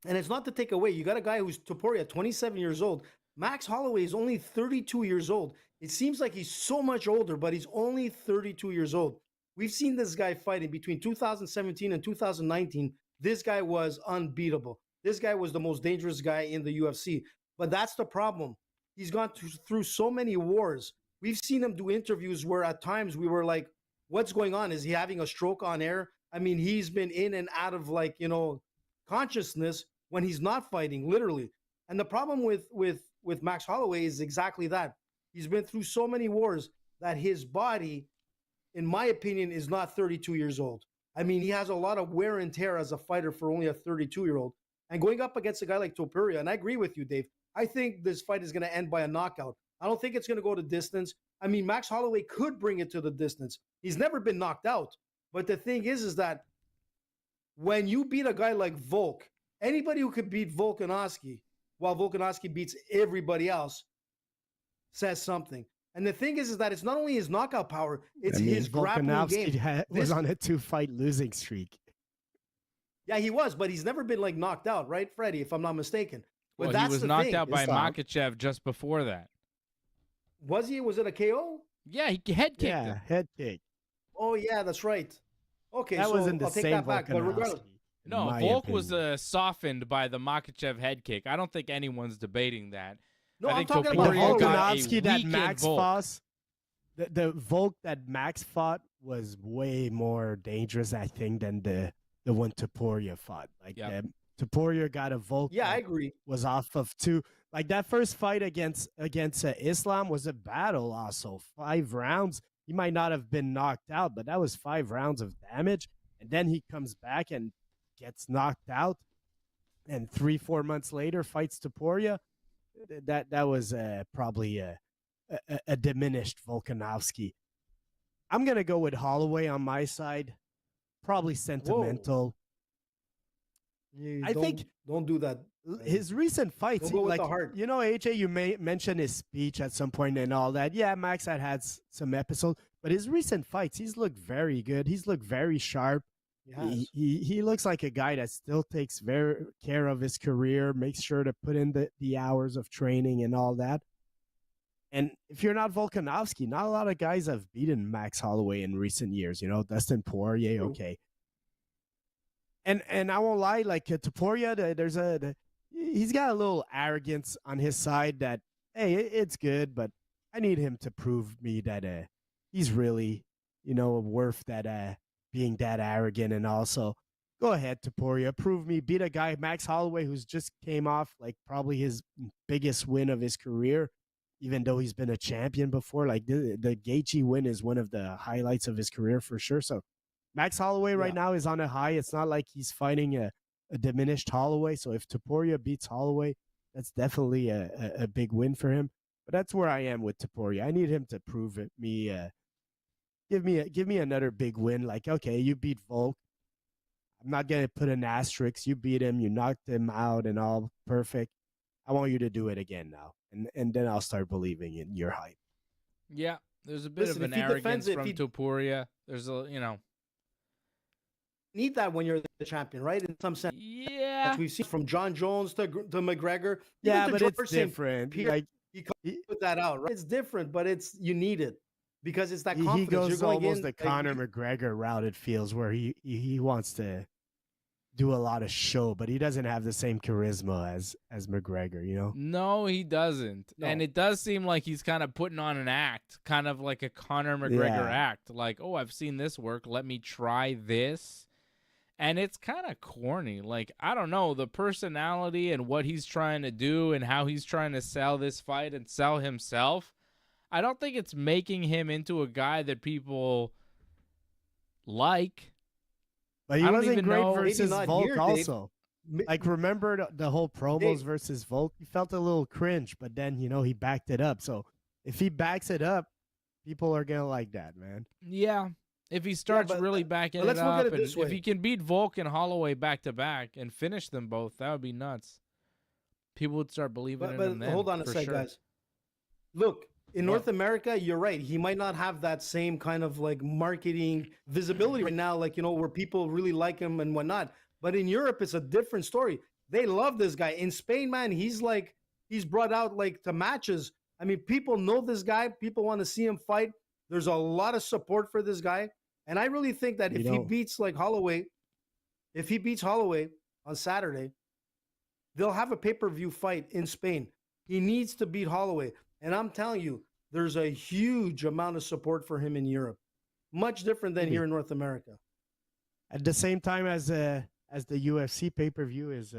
And it's not to take away. You got a guy who's Topuria, 27 years old. Max Holloway is only 32 years old. It seems like he's so much older, but he's only 32 years old. We've seen this guy fighting between 2017 and 2019. This guy was unbeatable. This guy was the most dangerous guy in the UFC. But that's the problem. He's gone through so many wars. We've seen him do interviews where at times we were like, what's going on? Is he having a stroke on air? I mean, he's been in and out of consciousness when he's not fighting, literally. And the problem with Max Holloway is exactly that. He's been through so many wars that his body, in my opinion, is not 32 years old. I mean, he has a lot of wear and tear as a fighter for only a 32-year-old. And going up against a guy like Topuria, and I agree with you, Dave, I think this fight is going to end by a knockout. I don't think it's going to go to distance. I mean, Max Holloway could bring it to the distance. He's never been knocked out. But the thing is that when you beat a guy like Volk, anybody who could beat Volkanovski, while Volkanovski beats everybody else, says something. And the thing is that it's not only his knockout power, it's his grappling game.
Was on a 2-fight losing streak.
Yeah, he was, but he's never been knocked out, right, Freddie, if I'm not mistaken. But
Well, he was knocked out by Makhachev just before that.
Was he? Was it a KO?
Yeah, he head kicked him.
Head kick.
Oh, yeah, that's right. Okay,
that
so
wasn't the
I'll take
same
that back. But regardless,
No, Volk was softened by the Makhachev head kick. I don't think anyone's debating that.
no,
I
I'm
think
talking
Topuria
about
got
Volkanovski
a
that
weakened
Max
Volk.
fought. The Volk that Max fought was way more dangerous, I think, than the one Topuria fought. Topuria got a Volk.
Yeah, I agree.
Was off of 2. Like that first fight against Islam was a battle. Also 5 rounds. He might not have been knocked out, but that was 5 rounds of damage. And then he comes back and gets knocked out. And 3-4 months later, fights Topuria. That was probably a diminished Volkanovski. I'm gonna go with Holloway on my side. Probably sentimental. I think
don't do that.
his recent fights,
Don't go with the heart.
AJ, you may mention his speech at some point and all that. Yeah, Max had some episodes, but his recent fights, he's looked very good. He's looked very sharp. He looks like a guy that still takes very care of his career, makes sure to put in the hours of training and all that. And if you're not Volkanovski, not a lot of guys have beaten Max Holloway in recent years. Dustin Poirier, okay. And I won't lie, Topuria, he's got a little arrogance on his side that, hey, it's good, but I need him to prove me that he's really, worth that being that arrogant. And also, go ahead, Topuria, prove me, beat a guy, Max Holloway, who's just came off probably his biggest win of his career, even though he's been a champion before. The Gaethje win is one of the highlights of his career for sure. So Max Holloway right now is on a high. It's not like he's fighting a diminished Holloway. So if Topuria beats Holloway, that's definitely a big win for him. But that's where I am with Topuria. I need him to prove it. Give me another big win. Okay, you beat Volk. I'm not gonna put an asterisk. You beat him, you knocked him out, and all perfect. I want you to do it again now, and then I'll start believing in your hype.
Yeah, there's a bit
Listen,
of an
if he
arrogance
defends it,
from Topuria. There's a,
Need that when you're the champion, right? In some sense,
yeah,
we've seen from John Jones to McGregor.
Yeah,
even to
but it's
George St.
different.
Pierre,
Like
he put that out, right? It's different, but you need it because it's that
he
confidence. You're
goes
going
almost
in,
the
like,
Conor McGregor route. It feels where he wants to do a lot of show, but he doesn't have the same charisma as McGregor. You know?
no, he doesn't,
No.
and it does seem like he's kind of putting on an act, kind of like a Conor McGregor
Yeah.
act. Like, oh, I've seen this work. Let me try this. And it's kind of corny. Like, I don't know, the personality and what he's trying to do and how he's trying to sell this fight and sell himself. I don't think it's making him into a guy that people like.
But he
I don't
wasn't
even
great
know-
Maybe
versus
not
Volk
here, Dave.
also. Like, remember the whole promos
Dave.
versus Volk? He felt a little cringe, but then, he backed it up. So if he backs it up, people are going to like that, man.
Yeah. If he starts
but-
really backing
but let's
it
look
up,
at it
and
this
if
way.
he can beat Volk and Holloway back to back and finish them both, that would be nuts. People would start believing in him
But
then.
hold on a
for
sec,
sure.
guys. Look, in
What?
North America, you're right. He might not have that same kind of like marketing visibility right now, like, where people really like him and whatnot. But in Europe, it's a different story. They love this guy. In Spain, man, he's brought out like to matches. I mean, people know this guy. People want to see him fight. There's a lot of support for this guy. And I really think that if he beats Holloway on Saturday, they'll have a pay-per-view fight in Spain. He needs to beat Holloway. And I'm telling you, there's a huge amount of support for him in Europe. Much different than here in North America.
At the same time as the UFC pay-per-view is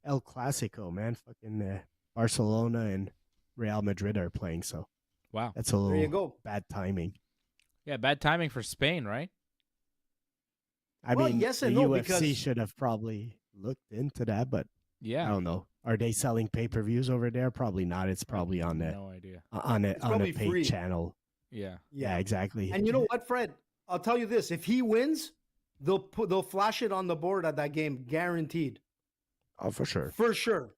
El Clasico, man. Fucking Barcelona and Real Madrid are playing, so
Wow.
that's a
There you
little
go.
bad timing.
Yeah, bad timing for Spain, right?
I
Well,
mean,
yes
the
and no,
UFC
because-
should have probably looked into that, but I
Yeah.
don't know. Are they selling pay-per-views over there? Probably not. It's probably on the
No idea.
on a
probably
paid
free.
channel.
Yeah.
Yeah, exactly.
And you know what, Fred? I'll tell you this: if he wins, they'll flash it on the board at that game, guaranteed,
Oh, for sure.
for sure.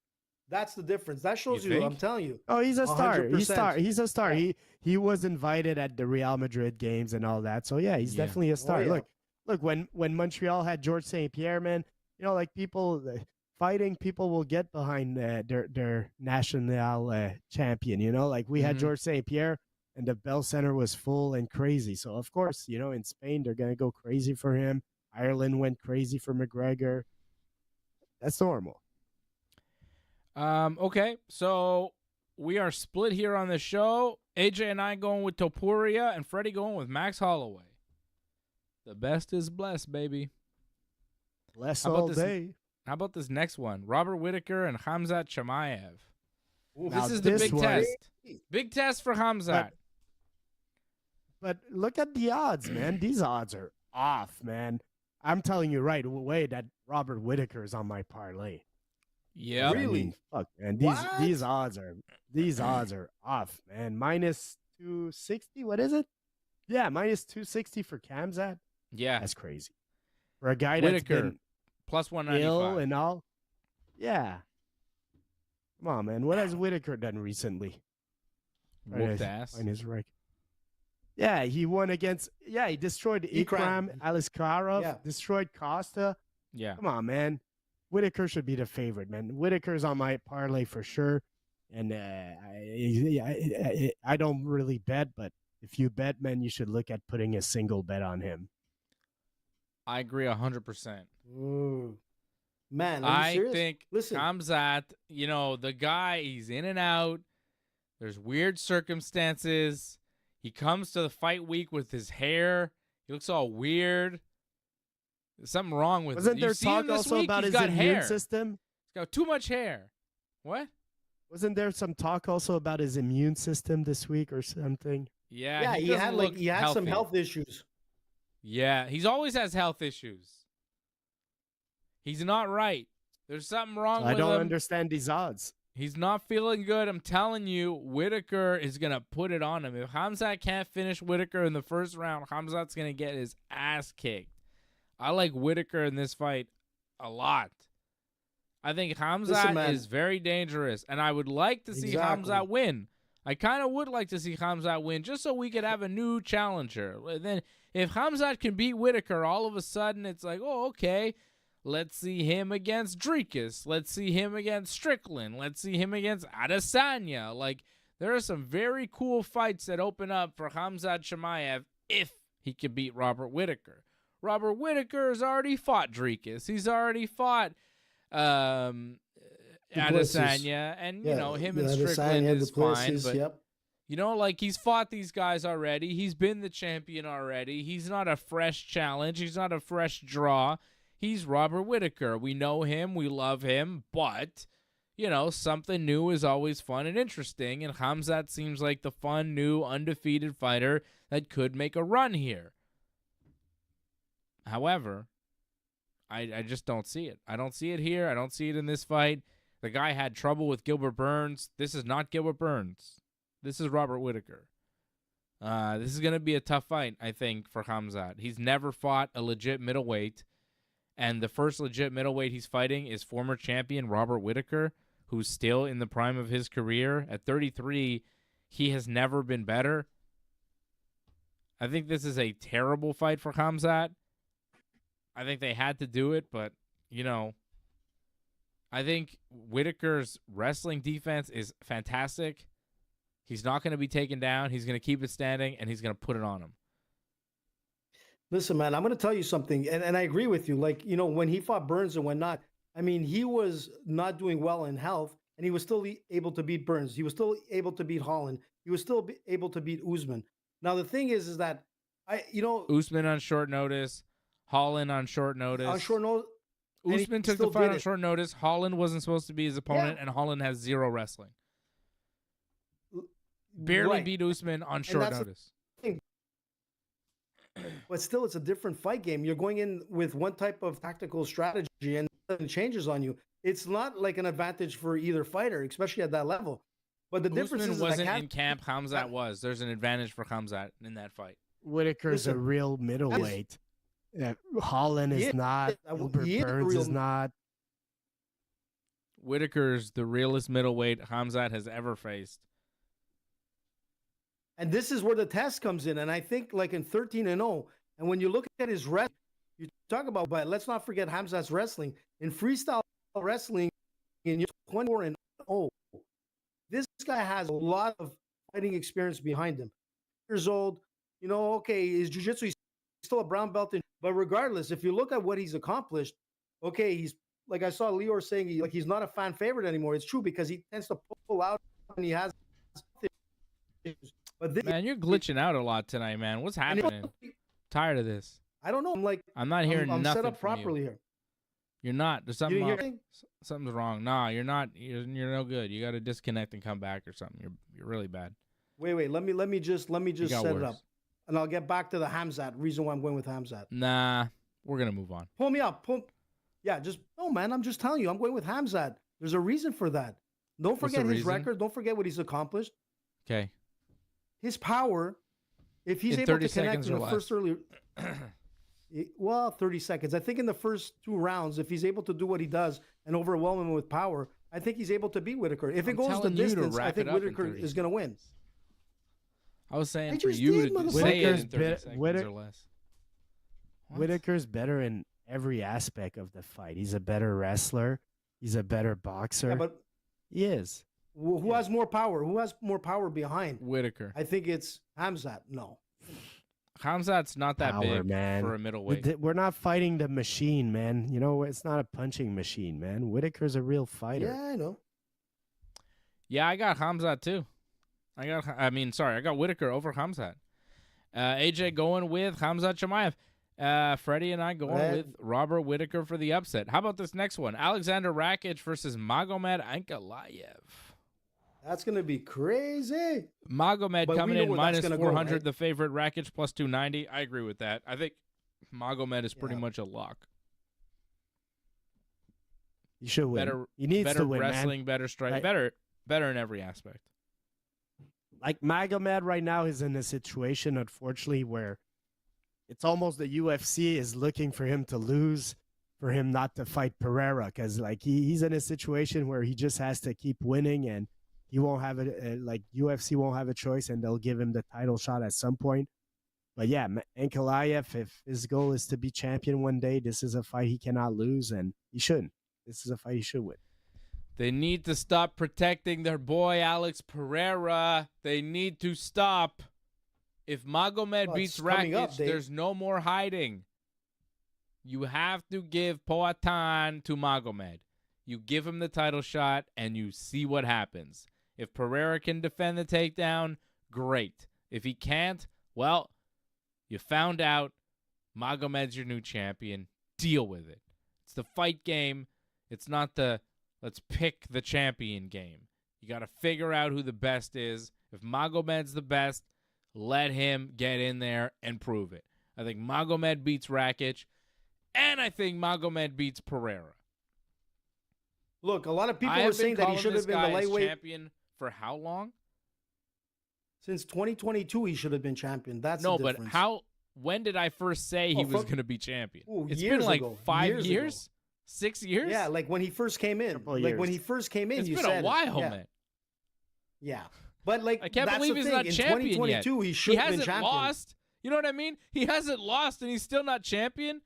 That's the difference. That shows you. I'm
think?
telling you.
Oh, he's a star.
100%.
He's a star.
Yeah.
He was invited at the Real Madrid games and all that. So yeah, he's
Yeah.
definitely a star.
yeah.
Look. When Montreal had George St. Pierre, man, like people fighting, people will get behind their national champion. Like we had
Mhm.
George St. Pierre, and the Bell Center was full and crazy. So of course, in Spain they're gonna go crazy for him. Ireland went crazy for McGregor. That's normal.
Okay, so we are split here on the show. AJ and I going with Topuria, and Freddie going with Max Holloway. The best is blessed, baby.
Less
How about
all
this-
day.
How about this next one? Robert Whittaker and Khamzat Chimaev.
Now,
This is the
this
big
one-
test. Big test for Khamzat.
But look at the odds, man. These odds are off, man. I'm telling you right away that Robert Whittaker is on my parlay.
Yep.
Really?
Fuck, man.
What?
These odds are off, man. Minus 260. What is it? Yeah, minus 260 for Khamzat.
Yeah.
That's crazy. For a guy that's
Whittaker,
been
plus
ill
195.
and all. Yeah. Come on, man. What has Whittaker done recently?
Whooped ass.
On his record. Yeah, he won against. Yeah, he destroyed Ikram Aliskarov.
Yeah.
Destroyed Costa.
Yeah.
Come on, man. Whittaker should be the favorite, man. Whittaker's on my parlay for sure. And I don't really bet, but if you bet, man, you should look at putting a single bet on him.
I agree 100%.
Ooh. Man, are you
I
serious?
think
Listen,
Khamzat, the guy, he's in and out. There's weird circumstances. He comes to the fight week with his hair. He looks all weird. There's something wrong with
Wasn't
it.
there
You see him
talk
this
also
week?
about
He's
his
got
immune
hair.
system?
He's got too much hair. What?
Wasn't there some talk also about his immune system this week or something?
Yeah.
yeah, he
doesn't
had
look
some
healthy.
health issues.
Yeah, he's always has health issues. He's not right. There's something wrong
So I
with
don't
him.
understand these odds.
He's not feeling good. I'm telling you, Whittaker is going to put it on him. If Khamzat can't finish Whittaker in the first round, Khamzat's going to get his ass kicked. I like Whittaker in this fight a lot. I think Khamzat is very dangerous, and I would like to see Khamzat win. I kind of would like to see Khamzat win just so we could have a new challenger. Then if Khamzat can beat Whittaker, all of a sudden it's like, oh, okay, let's see him against Dricus. Let's see him against Strickland. Let's see him against Adesanya. Like, there are some very cool fights that open up for Khamzat Chimaev if he can beat Robert Whittaker. Robert Whittaker has already fought Dricus. He's already fought Adesanya, and you know, him and Strickland is fine, but you know, like, he's fought these guys already. He's been the champion already. He's not a fresh challenge. He's not a fresh draw. He's Robert Whittaker. We know him. We love him, but you know, something new is always fun and interesting, and Khamzat seems like the fun, new, undefeated fighter that could make a run here. However, I just don't see it. I don't see it here. I don't see it in this fight. The guy had trouble with Gilbert Burns. This is not Gilbert Burns. This is Robert Whittaker. This is going to be a tough fight, I think, for Khamzat. He's never fought a legit middleweight, and the first legit middleweight he's fighting is former champion Robert Whittaker, who's still in the prime of his career. At 33, he has never been better. I think this is a terrible fight for Khamzat. I think they had to do it, but, you know, I think Whittaker's wrestling defense is fantastic. He's not going to be taken down. He's going to keep it standing, and he's going to put it on him.
Listen, man, I'm going to tell you something, and I agree with you. Like, you know, when he fought Burns and whatnot, I mean, he was not doing well in health, and he was still able to beat Burns. He was still able to beat Holland. He was still able to beat Usman. Now, the thing is that,
Usman on short notice, Holland on short notice.
On short notice.
Usman took the fight on short notice. Holland wasn't supposed to be his opponent, and Holland has zero wrestling. Barely beat Usman on short notice.
But still, it's a different fight game. You're going in with one type of tactical strategy, and it changes on you. It's not like an advantage for either fighter, especially at that level. But the difference is
wasn't in camp. Khamzat was. There's an advantage for Khamzat in that fight.
Whittaker's a real middleweight. Holland is not. Gilbert Burns is not.
Whittaker's the realest middleweight Khamzat has ever faced.
And this is where the test comes in. And I think, like, in 13-0, and when you look at his wrestling, you talk about, but let's not forget Khamzat's wrestling. In freestyle wrestling, in 24-0, this guy has a lot of fighting experience behind him. Years old, you know, okay, his jiu-jitsu, he's still a brown belt, but regardless, if you look at what he's accomplished, okay, he's, like I saw Lior saying, he's not a fan favorite anymore. It's true, because he tends to pull out when he has. But
man, you're glitching out a lot tonight, man. What's happening? Tired of this.
I don't know.
I'm not hearing nothing. I'm
set up properly here.
You're not. There's something wrong. Something's wrong. Nah, you're not. You're no good. You got to disconnect and come back or something. You're really bad.
Wait. Let me just set it up, and I'll get back to the Khamzat. Reason why I'm going with Khamzat.
Nah, we're gonna move on.
Pull me up. Man. I'm just telling you. I'm going with Khamzat. There's a reason for that. Don't forget his record. Don't forget what he's accomplished.
Okay.
His power, if he's able to connect in the first early, 30 seconds. I think in the first 2 rounds, if he's able to do what he does and overwhelm him with power, I think he's able to beat Whittaker. If it goes the distance, I think Whittaker is going to win.
I was saying for you to say it in 30 seconds or less.
Whittaker's better in every aspect of the fight. He's a better wrestler. He's a better boxer. Yeah, but he is.
Who has more power? Who has more power behind
Whittaker?
I think it's Khamzat. No.
Khamzat's not that big, man, for a middleweight.
We're not fighting the machine, man. You know, it's not a punching machine, man. Whittaker's a real fighter.
Yeah, I know.
Yeah, I got Khamzat too. I got Whittaker over Khamzat. AJ going with Khamzat Chimaev. Freddie and I going with Robert Whittaker for the upset. How about this next one? Alexander Rakic versus Magomed Ankalaev.
That's going to be crazy.
Magomed coming in minus 400, right? The favorite. Rakic plus 290. I agree with that. I think Magomed is pretty much a lock.
You should win. He needs to win,
wrestling,
man.
Better strike, better in every aspect.
Like Magomed right now is in a situation, unfortunately, where it's almost the UFC is looking for him to lose, for him not to fight Pereira, because like he's in a situation where he just has to keep winning, and he won't have it. Like UFC won't have a choice, and they'll give him the title shot at some point. But yeah, Ankalaev, if his goal is to be champion one day, this is a fight he cannot lose, and he shouldn't. This is a fight he should win.
They need to stop protecting their boy Alex Pereira. They need to stop. If Magomed beats Rakic, there's no more hiding. You have to give Poatan to Magomed. You give him the title shot, and you see what happens. If Pereira can defend the takedown, great. If he can't, well, you found out Magomed's your new champion. Deal with it. It's the fight game. It's not the let's pick the champion game. You got to figure out who the best is. If Magomed's the best, let him get in there and prove it. I think Magomed beats Rakic, and I think Magomed beats Pereira.
Look, a lot of people were saying that he should have been the lightweight
champion for how long?
Since 2022, he should have been champion. That's
no,
the
but
difference.
how? When did I first say he was going to be champion? It's been like
ago.
5 years, 6 years.
Yeah, like when he first came in. Like when he first came in,
it's
you
been
said
a while,
yeah.
man.
Yeah, but like
I can't
that's
believe
the
he's
thing.
not
In
champion
2022,
yet.
he should have been
hasn't
champion.
lost. You know what I mean? He hasn't lost, and he's still not champion.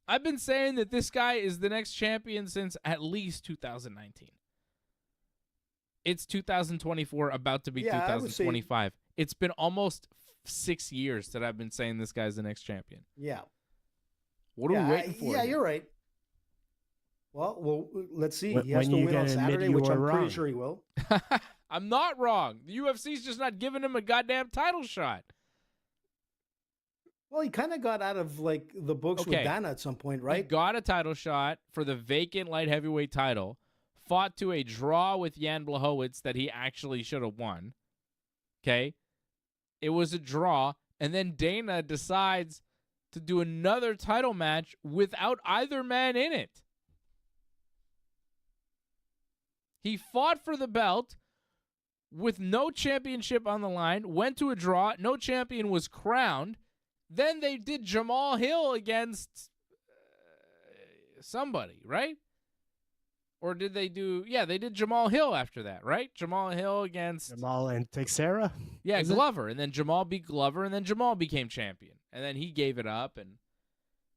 I've been saying that this guy is the next champion since at least 2019. It's 2024, about to be 2025. It's been almost 6 years that I've been saying this guy's the next champion.
Yeah.
What are we waiting for?
Yeah,
here?
you're right. Well, let's see. He
When
has to
you
win on
gonna admit
Saturday,
you
which
were
I'm pretty
wrong?
sure he will.
I'm not wrong. The UFC's just not giving him a goddamn title shot.
Well, he kind of got out of like the books with Dana at some point, right?
He got a title shot for the vacant light heavyweight title, fought to a draw with Jan Blachowicz that he actually should have won. Okay? It was a draw, and then Dana decides to do another title match without either man in it. He fought for the belt with no championship on the line, went to a draw, no champion was crowned. Then they did Jamal Hill against somebody, right? Or did they do... Yeah, they did Jamal Hill after that, right? Jamal Hill against...
Jamal and Teixeira?
Yeah, Glover. And then Jamal beat Glover, and then Jamal became champion. And then he gave it up, and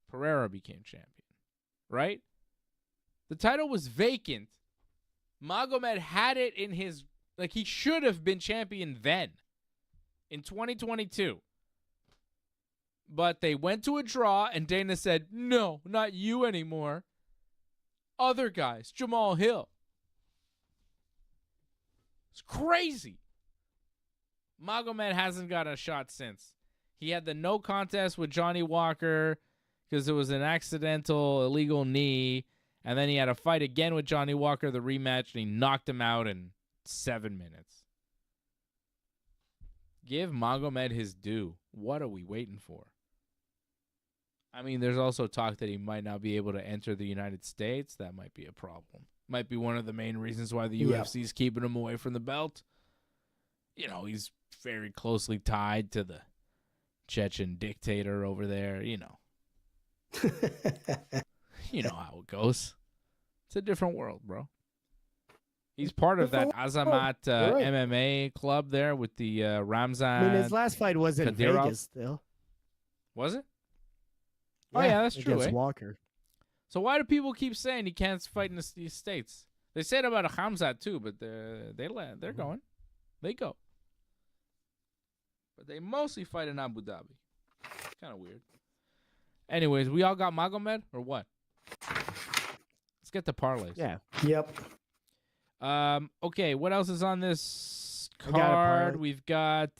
Pereira became champion, right? The title was vacant. Magomed had it in his... Like, he should have been champion then, in 2022. But they went to a draw, and Dana said, no, not you anymore. Other guys, Jamal Hill. It's crazy. Magomed hasn't got a shot since. He had the no contest with Johnny Walker because it was an accidental, illegal knee. And then he had a fight again with Johnny Walker, the rematch, and he knocked him out in 7 minutes. Give Magomed his due. What are we waiting for? I mean, there's also talk that he might not be able to enter the United States. That might be a problem. Might be one of the main reasons why the UFC is keeping him away from the belt. You know, he's very closely tied to the Chechen dictator over there, you know. You know how it goes. It's a different world, bro. He's part of that Azamat MMA club there with the Ramzan.
I mean, his last fight was in
Kadyrov.
Vegas still.
Was it? Oh, yeah, that's true.
Against Walker.
So why do people keep saying he can't fight in the States? They say it about a Khamzat too, but they're going. They go. But they mostly fight in Abu Dhabi. Kind of weird. Anyways, we all got Magomed or what? Let's get the parlays.
Yeah.
Yep.
Okay, what else is on this card? We've got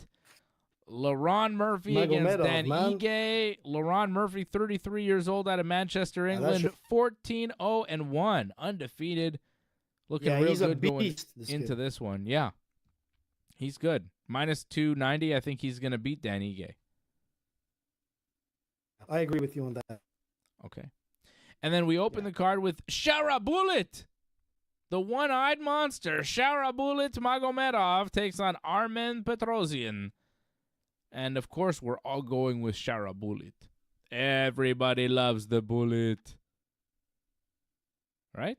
LaRon Murphy against Dan Ige. LaRon Murphy, 33 years old, out of Manchester, England, 14-0-1, undefeated. Looking real good going into this one. Yeah, he's good. Minus 290. I think he's going to beat Dan Ige.
I agree with you on that.
Okay. And then we open the card with Shara Bullet. The one-eyed monster, Shara Bullet Magomedov, takes on Armen Petrosyan. And, of course, we're all going with Shara Bullet. Everybody loves the Bullet. Right?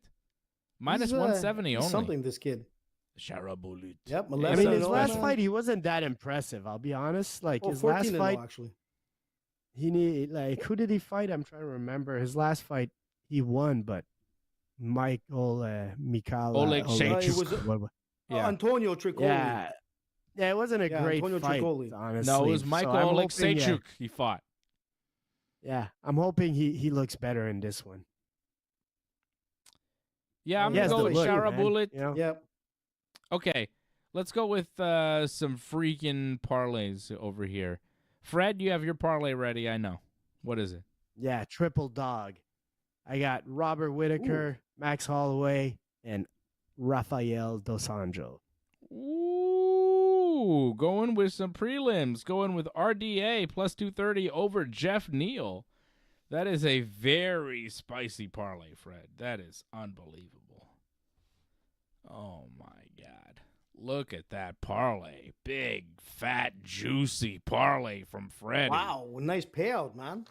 Minus
He's,
170
he's
only.
something, this kid.
Shara Bullet.
Yep.
I
11
mean, his
and
last
0,
fight, he wasn't that impressive. I'll be honest. Like, his
14
last
and
fight,
0, actually.
who did he fight? I'm trying to remember. His last fight, he won, but
Oleg Shechuk.
Yeah. Antonio Tricoli.
Yeah, it wasn't a great
Antonio
fight,
Tricoli.
honestly.
No, it was Michael Oleg Shechuk he fought.
Yeah, I'm hoping he looks better in this one.
Yeah, I'm
He
going
has
to go
the
with
look,
Shara Bullet.
You know?
Yep.
Okay, let's go with some freaking parlays over here. Fred, you have your parlay ready, I know. What is it?
Yeah, triple dog. I got Robert Whittaker, Max Holloway, and Rafael Dos Anjos.
Ooh, going with some prelims. Going with RDA plus 230 over Jeff Neal. That is a very spicy parlay, Fred. That is unbelievable. Oh, my God. Look at that parlay. Big, fat, juicy parlay from Freddie.
Wow. Nice payout, man.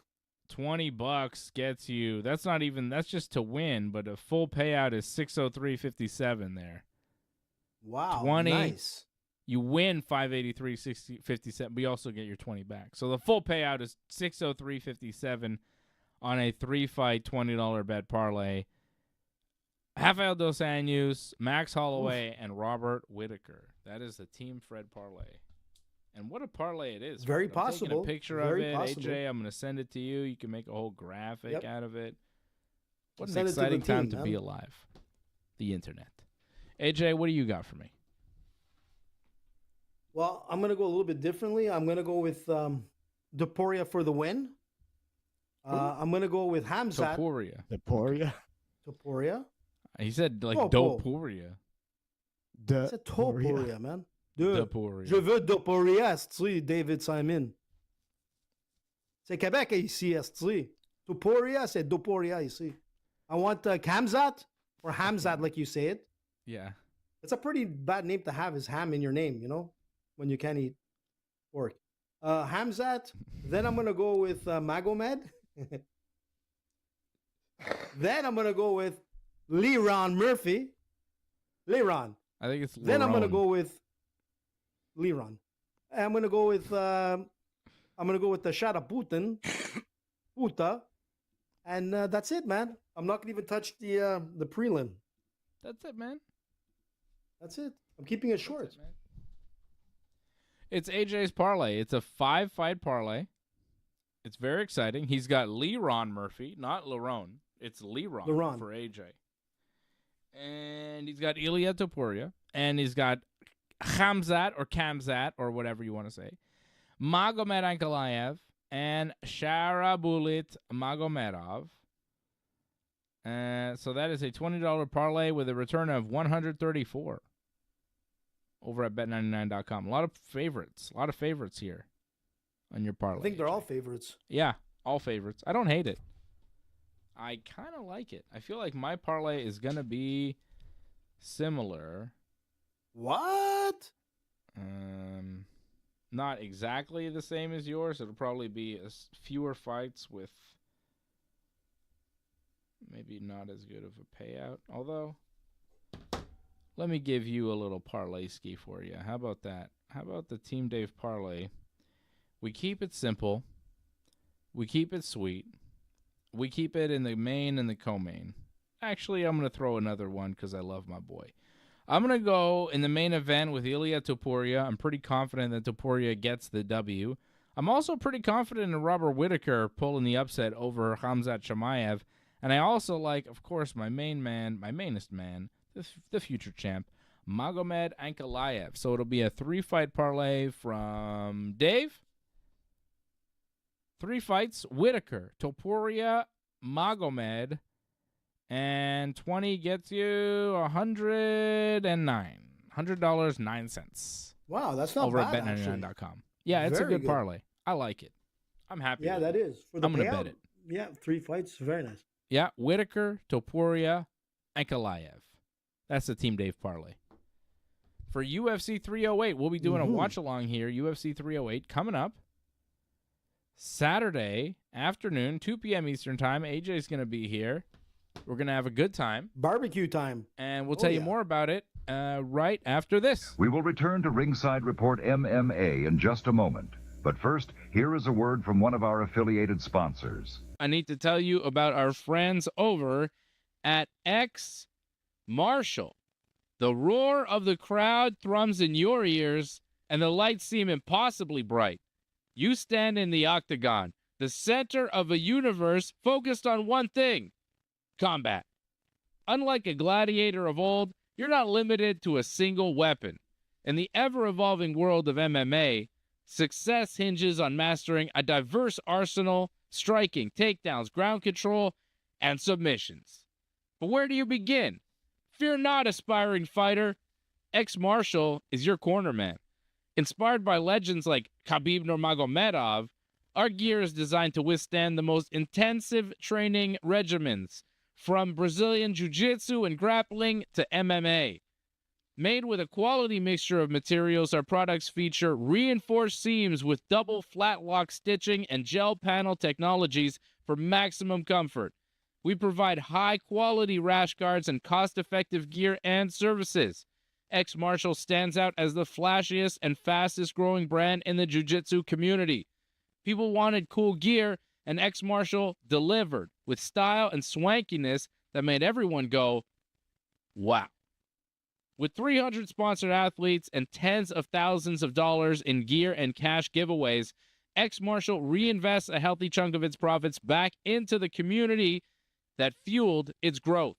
$20 gets you. That's just to win, but a full payout is 603.57 there.
Wow.
20.
Nice.
You win 583.57, but you also get your 20 back. So the full payout is 603.57 on a 3-fight $20 bet parlay. Rafael Dos Anjos, Max Holloway, and Robert Whittaker. That is the Team Fred parlay. And what a parlay it is.
Very
Fred.
possible.
I'm taking a picture
Very
of it.
possible.
AJ, I'm going to send it to you. You can make a whole graphic out of it. What an
Send it to the
exciting time
team,
to
man.
be alive. The internet. AJ, what do you got for me?
Well, I'm going to go a little bit differently. I'm going to go with Topuria for the win. I'm going to go with Hamzat.
Topuria.
He said like
Topo.
Dopuria.
C'est Topuria, man.
Dopuria.
Je veux Topuria, esti, David Simon. C'est Québec ici, esti. Topuria, c'est Dopuria ici. I want Hamzat or Hamzat, like you say it.
Yeah.
It's a pretty bad name to have, is ham in your name, you know, when you can't eat pork. Hamzat. Then I'm going to go with Magomed. Then I'm going to go with Leron Murphy. Leron.
I think it's
Then I'm going to
Lerone.
go with Leron. I'm going to go with the Shara Putin. Puta. And that's it, man. I'm not going to even touch the prelim.
That's it, man.
That's it. I'm keeping it short.
That's it, man. It's AJ's parlay. It's a 5-fight parlay. It's very exciting. He's got Leron Murphy, not Lerone. It's Leron for AJ. And he's got Ilia Topuria. And he's got Hamzat or Kamzat or whatever you want to say. Magomed Ankalaev and Shara Bullet Magomedov. So that is a $20 parlay with a return of $134 over at bet99.com. A lot of favorites here on your parlay.
I think they're all favorites.
Yeah, all favorites. I don't hate it. I kind of like it. I feel like my parlay is going to be similar.
What?
Not exactly the same as yours. It'll probably be fewer fights with maybe not as good of a payout. Although, let me give you a little parlay ski for you. How about that? How about the Team Dave parlay? We keep it simple. We keep it sweet. We keep it in the main and the co-main. Actually, I'm going to throw another one because I love my boy. I'm going to go in the main event with Ilia Topuria. I'm pretty confident that Topuria gets the W. I'm also pretty confident in Robert Whittaker pulling the upset over Khamzat Chimaev. And I also like, of course, my mainest man, the future champ, Magomed Ankalaev. So it'll be a 3-fight parlay from Dave. 3 fights, Whittaker, Topuria, Magomed, and 20 gets you $109.
Wow, that's not
over
bad,
at
actually.
bet99.com. Yeah, it's
Very
a good parlay. I like it. I'm happy.
Yeah,
with
that
it.
is. For the
I'm going to
payout,
bet it.
Yeah, 3 fights. Very nice.
Yeah, Whittaker, Topuria, Ankalaev. That's the Team Dave parlay. for UFC 308. We'll be doing a
Mhm.
watch-along here, UFC 308, coming up Saturday afternoon, 2 p.m. Eastern Time. AJ's going to be here. We're going to have a good time.
Barbecue time.
And we'll
Oh,
tell you
yeah.
more about it right after this.
We will return to Ringside Report MMA in just a moment. But first, here is a word from one of our affiliated sponsors.
I need to tell you about our friends over at X Marshall. The roar of the crowd thrums in your ears, and the lights seem impossibly bright. You stand in the octagon, the center of a universe focused on one thing: combat. Unlike a gladiator of old, you're not limited to a single weapon. In the ever-evolving world of MMA, success hinges on mastering a diverse arsenal, striking, takedowns, ground control, and submissions. But where do you begin? Fear not, aspiring fighter. X-Marshal is your corner man. Inspired by legends like Khabib Nurmagomedov, our gear is designed to withstand the most intensive training regimens, from Brazilian Jiu-Jitsu and grappling to MMA. Made with a quality mixture of materials, our products feature reinforced seams with double flat lock stitching and gel panel technologies for maximum comfort. We provide high-quality rash guards and cost-effective gear and services. X-Marshal stands out as the flashiest and fastest-growing brand in the jiu-jitsu community. People wanted cool gear, and X-Marshal delivered with style and swankiness that made everyone go, wow. With 300 sponsored athletes and tens of thousands of dollars in gear and cash giveaways, X-Marshal reinvests a healthy chunk of its profits back into the community that fueled its growth.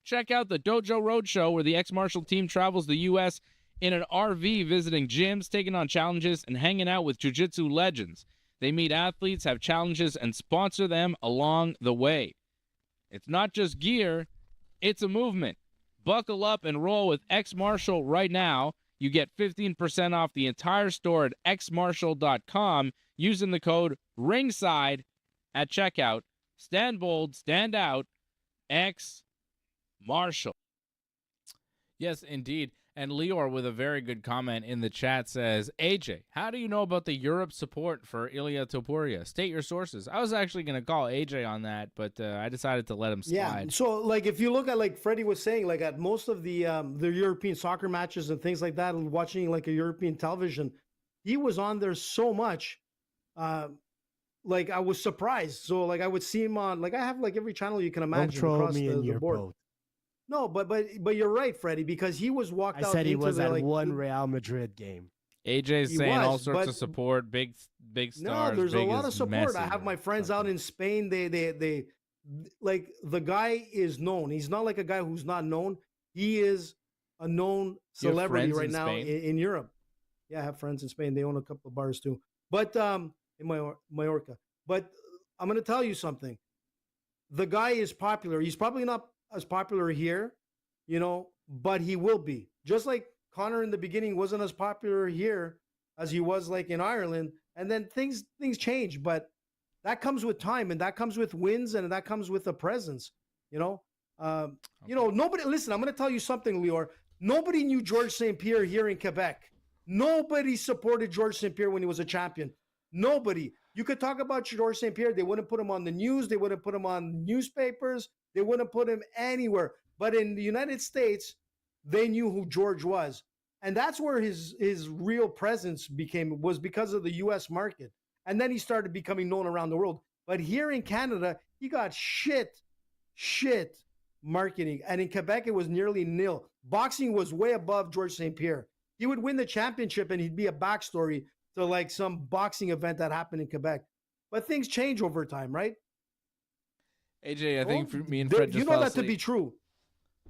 Check out the Dojo Roadshow, where the X-Marshal team travels the U.S. in an RV, visiting gyms, taking on challenges, and hanging out with jiu-jitsu legends. They meet athletes, have challenges, and sponsor them along the way. It's not just gear, it's a movement. Buckle up and roll with X-Marshal right now. You get 15% off the entire store at xmarshal.com using the code RINGSIDE at checkout. Stand bold, stand out, X-Marshal. Yes, indeed. And Lior, with a very good comment in the chat, says, AJ, how do you know about the Europe support for Ilia Topuria? State your sources. I was actually going to call AJ on that, but I decided to let him slide.
Yeah. So, like, if you look at, like Freddie was saying, like at most of the European soccer matches and things like that, watching like a European television, he was on there so much. Like, I was surprised. So, like, I would see him on, like, I have like every channel you can imagine across the board.
Boat.
No, but you're right, Freddie, because he was walked out.
I said he was at
like,
one Real Madrid game.
AJ's saying all sorts of support, big stars.
No, there's a lot of support.
Messi
I have my friends out in Spain. They like, the guy is known. He's not like a guy who's not known. He is a known celebrity right now in Europe. Yeah, I have friends in Spain. They own a couple of bars too. But in Mallorca. But I'm going to tell you something. The guy is popular. He's probably not as popular here, you know, but he will be. Just like Conor in the beginning wasn't as popular here as he was like in Ireland, and then things change, but that comes with time, and that comes with wins, and that comes with a presence, you know. You know, nobody, listen, I'm going to tell you something, Lior. Nobody knew Georges St-Pierre here in Quebec. Nobody supported Georges St-Pierre when he was a champion. Nobody. You could talk about Georges St-Pierre. They wouldn't put him on the news. They wouldn't put him on newspapers. They wouldn't put him anywhere. But in the United States, they knew who George was. And that's where his real presence was because of the U.S. market. And then he started becoming known around the world. But here in Canada, he got shit marketing. And in Quebec, it was nearly nil. Boxing was way above Georges St-Pierre. He would win the championship and he'd be a backstory to like some boxing event that happened in Quebec. But things change over time, right?
AJ, I think me and Fred just
you know
fell
that
asleep.
to be true.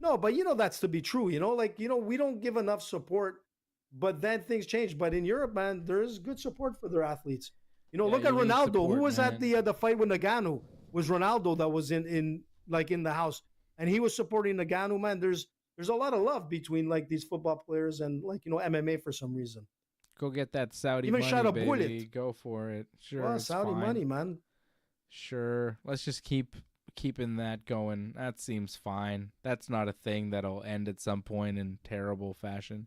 No, but you know that's to be true. You know, like, you know, we don't give enough support, but then things change. But in Europe, man, there's good support for their athletes. You know, look at Ronaldo. Support, who was at the fight with Ngannou? Was Ronaldo that was in the house, and he was supporting Ngannou. Man, there's a lot of love between like these football players and, like, you know, MMA for some reason.
Go get that Saudi
Even
money,
shot a
baby.
bullet.
Go for it. Sure,
Well,
it's
Saudi
fine.
money, man.
Sure. Let's just keep keeping that going. That seems fine. That's not a thing that'll end at some point in terrible fashion.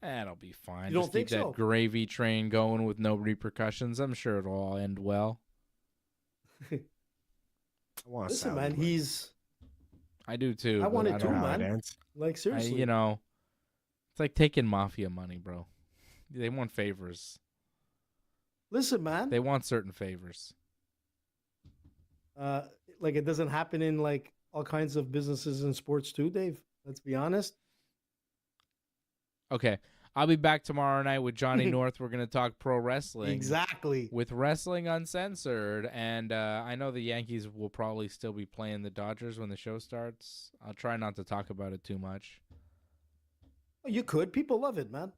That'll be fine.
You don't
Just keep
think
that
so?
gravy train going with no repercussions. I'm sure it'll all end well.
I want
Listen,
Sally
man,
Wood.
he's
I do too.
I
but
want it
I
too,
don't-
How it
man.
ends.
like seriously.
you know, it's like taking mafia money, bro. They want favors.
Listen, man.
They want certain favors.
Like it doesn't happen in like all kinds of businesses and sports too, Dave. Let's be honest.
Okay, I'll be back tomorrow night with Johnny North. We're gonna talk pro wrestling.
Exactly.
With Wrestling Uncensored, and I know the Yankees will probably still be playing the Dodgers when the show starts. I'll try not to talk about it too much.
You could. People love it, man.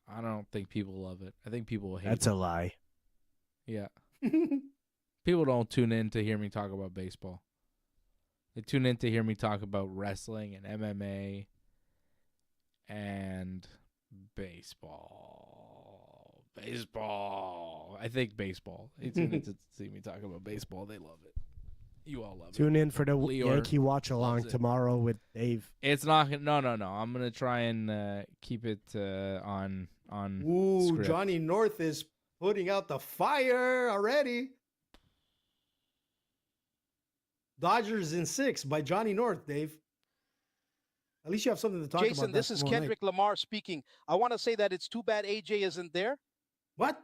I don't think people love it. I think people hate
That's
it.
a lie.
Yeah. People don't tune in to hear me talk about baseball. They tune in to hear me talk about wrestling and MMA and baseball. Baseball. I think baseball. They tune in to see me talk about baseball. They love it. You all love it.
Tune in for the
Leor
Yankee watch along
loves it.
tomorrow with Dave.
It's not. No. I'm gonna try and keep it on
Ooh,
script.
Johnny North is putting out the fire already. Dodgers in 6 by Johnny North, Dave. At least you have something to talk about.
Jason,
that
this is
tomorrow night.
Kendrick Lamar speaking. I want to say that it's too bad AJ isn't there.
What?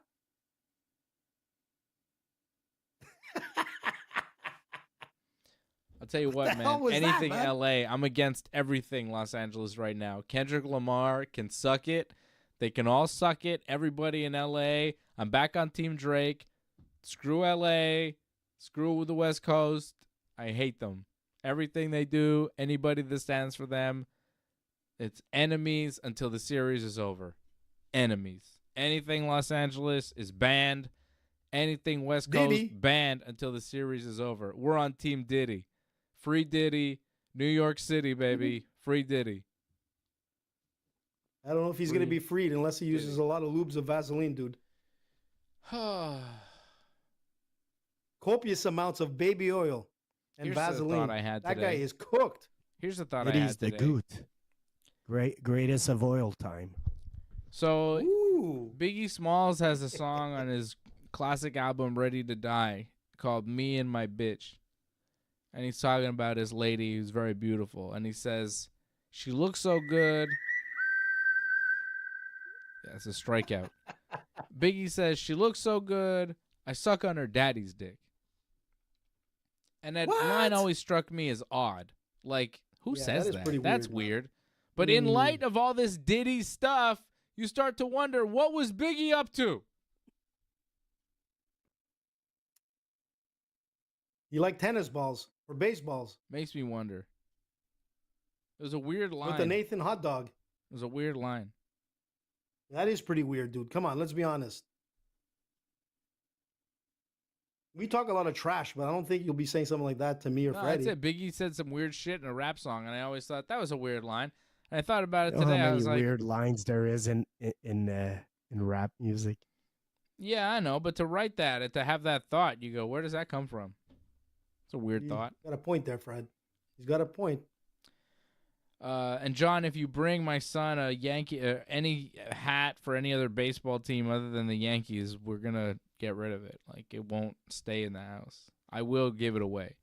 I'll tell you
What
what,
the hell
man.
was that,
Anything
man?
LA, I'm against everything Los Angeles right now. Kendrick Lamar can suck it. They can all suck it. Everybody in LA. I'm back on Team Drake. Screw LA. Screw the West Coast. I hate them. Everything they do, anybody that stands for them, it's enemies until the series is over. Enemies. Anything Los Angeles is banned. Anything West Coast
Diddy.
banned until the series is over. We're on Team Diddy. Free Diddy. New York City, baby. Free Diddy.
I don't know if he's going to
Free
be freed unless he uses a lot of lubes of Vaseline, dude. Copious amounts of baby oil and
Here's the
Vaseline.
thought I had
That guy
today.
is cooked.
Here's the thought
It
I
is
had
the
today.
goot. Greatest of oil time.
So
Ooh.
Biggie Smalls has a song on his classic album Ready to Die called Me and My Bitch. And he's talking about his lady who's very beautiful. And he says, she looks so good. Yeah, it's a strikeout. Biggie says, she looks so good, I suck on her daddy's dick. And that line
What?
always struck me as odd. Like, who
Yeah,
says
that is
that?
pretty
That's
weird, man.
weird. But in light of all this Diddy stuff, you start to wonder, what was Biggie up to?
You like tennis balls or baseballs
Makes me wonder. It was a weird line.
with the Nathan hot dog.
It was a weird line.
That is pretty weird, dude. Come on, let's be honest. We talk a lot of trash, but I don't think you'll be saying something like that to me or
No,
Freddie.
that's it. Biggie said some weird shit in a rap song, and I always thought that was a weird line. And I thought about it
You know
today.
how
I
many
was like,
weird lines there is in rap music.
yeah, I know. But to write that and to have that thought, you go, where does that come from? It's a weird
He's
thought.
got a point there, Fred. He's got a point.
And John, if you bring my son a Yankee, any hat for any other baseball team other than the Yankees, we're gonna get rid of it. Like, it won't stay in the house. I will give it away.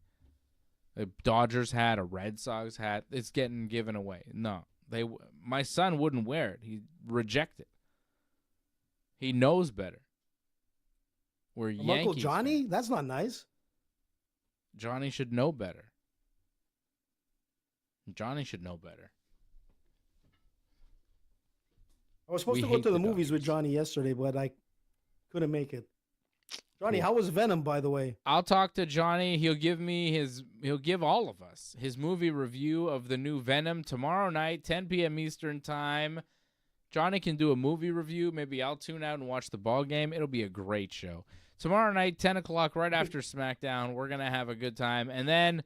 A Dodgers hat, a Red Sox hat, it's getting given away. No, my son wouldn't wear it. He'd reject it. He knows better. We're
From
Yankees
Uncle Johnny?
fans.
That's not nice.
Johnny should know better. Johnny should know better.
I was supposed
We
to go
hate
to the
the
movies with
Dodgers.
Johnny yesterday, but I couldn't make it. Johnny,
Cool.
how was Venom, by the way?
I'll talk to Johnny. He'll give all of us his movie review of the new Venom tomorrow night, 10 p.m. Eastern time. Johnny can do a movie review. Maybe I'll tune out and watch the ball game. It'll be a great show. Tomorrow night, 10 o'clock, right after SmackDown. We're going to have a good time. And then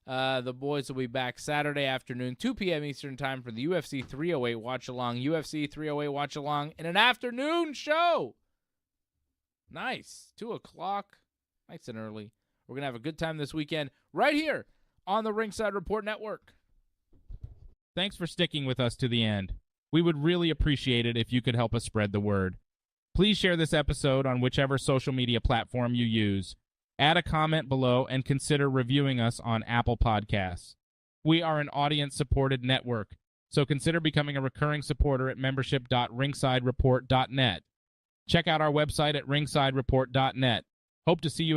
the boys will be back Saturday afternoon, 2 p.m. Eastern time for the UFC 308 watch-along. UFC 308 watch-along in an afternoon show. Nice. 2 o'clock. Nice and early. We're going to have a good time this weekend. right here on the Ringside Report Network.
Thanks for sticking with us to the end. We would really appreciate it if you could help us spread the word. Please share this episode on whichever social media platform you use. Add a comment below and consider reviewing us on Apple Podcasts. We are an audience-supported network, so consider becoming a recurring supporter at membership.ringsidereport.net. Check out our website at ringsidereport.net. Hope to see you again.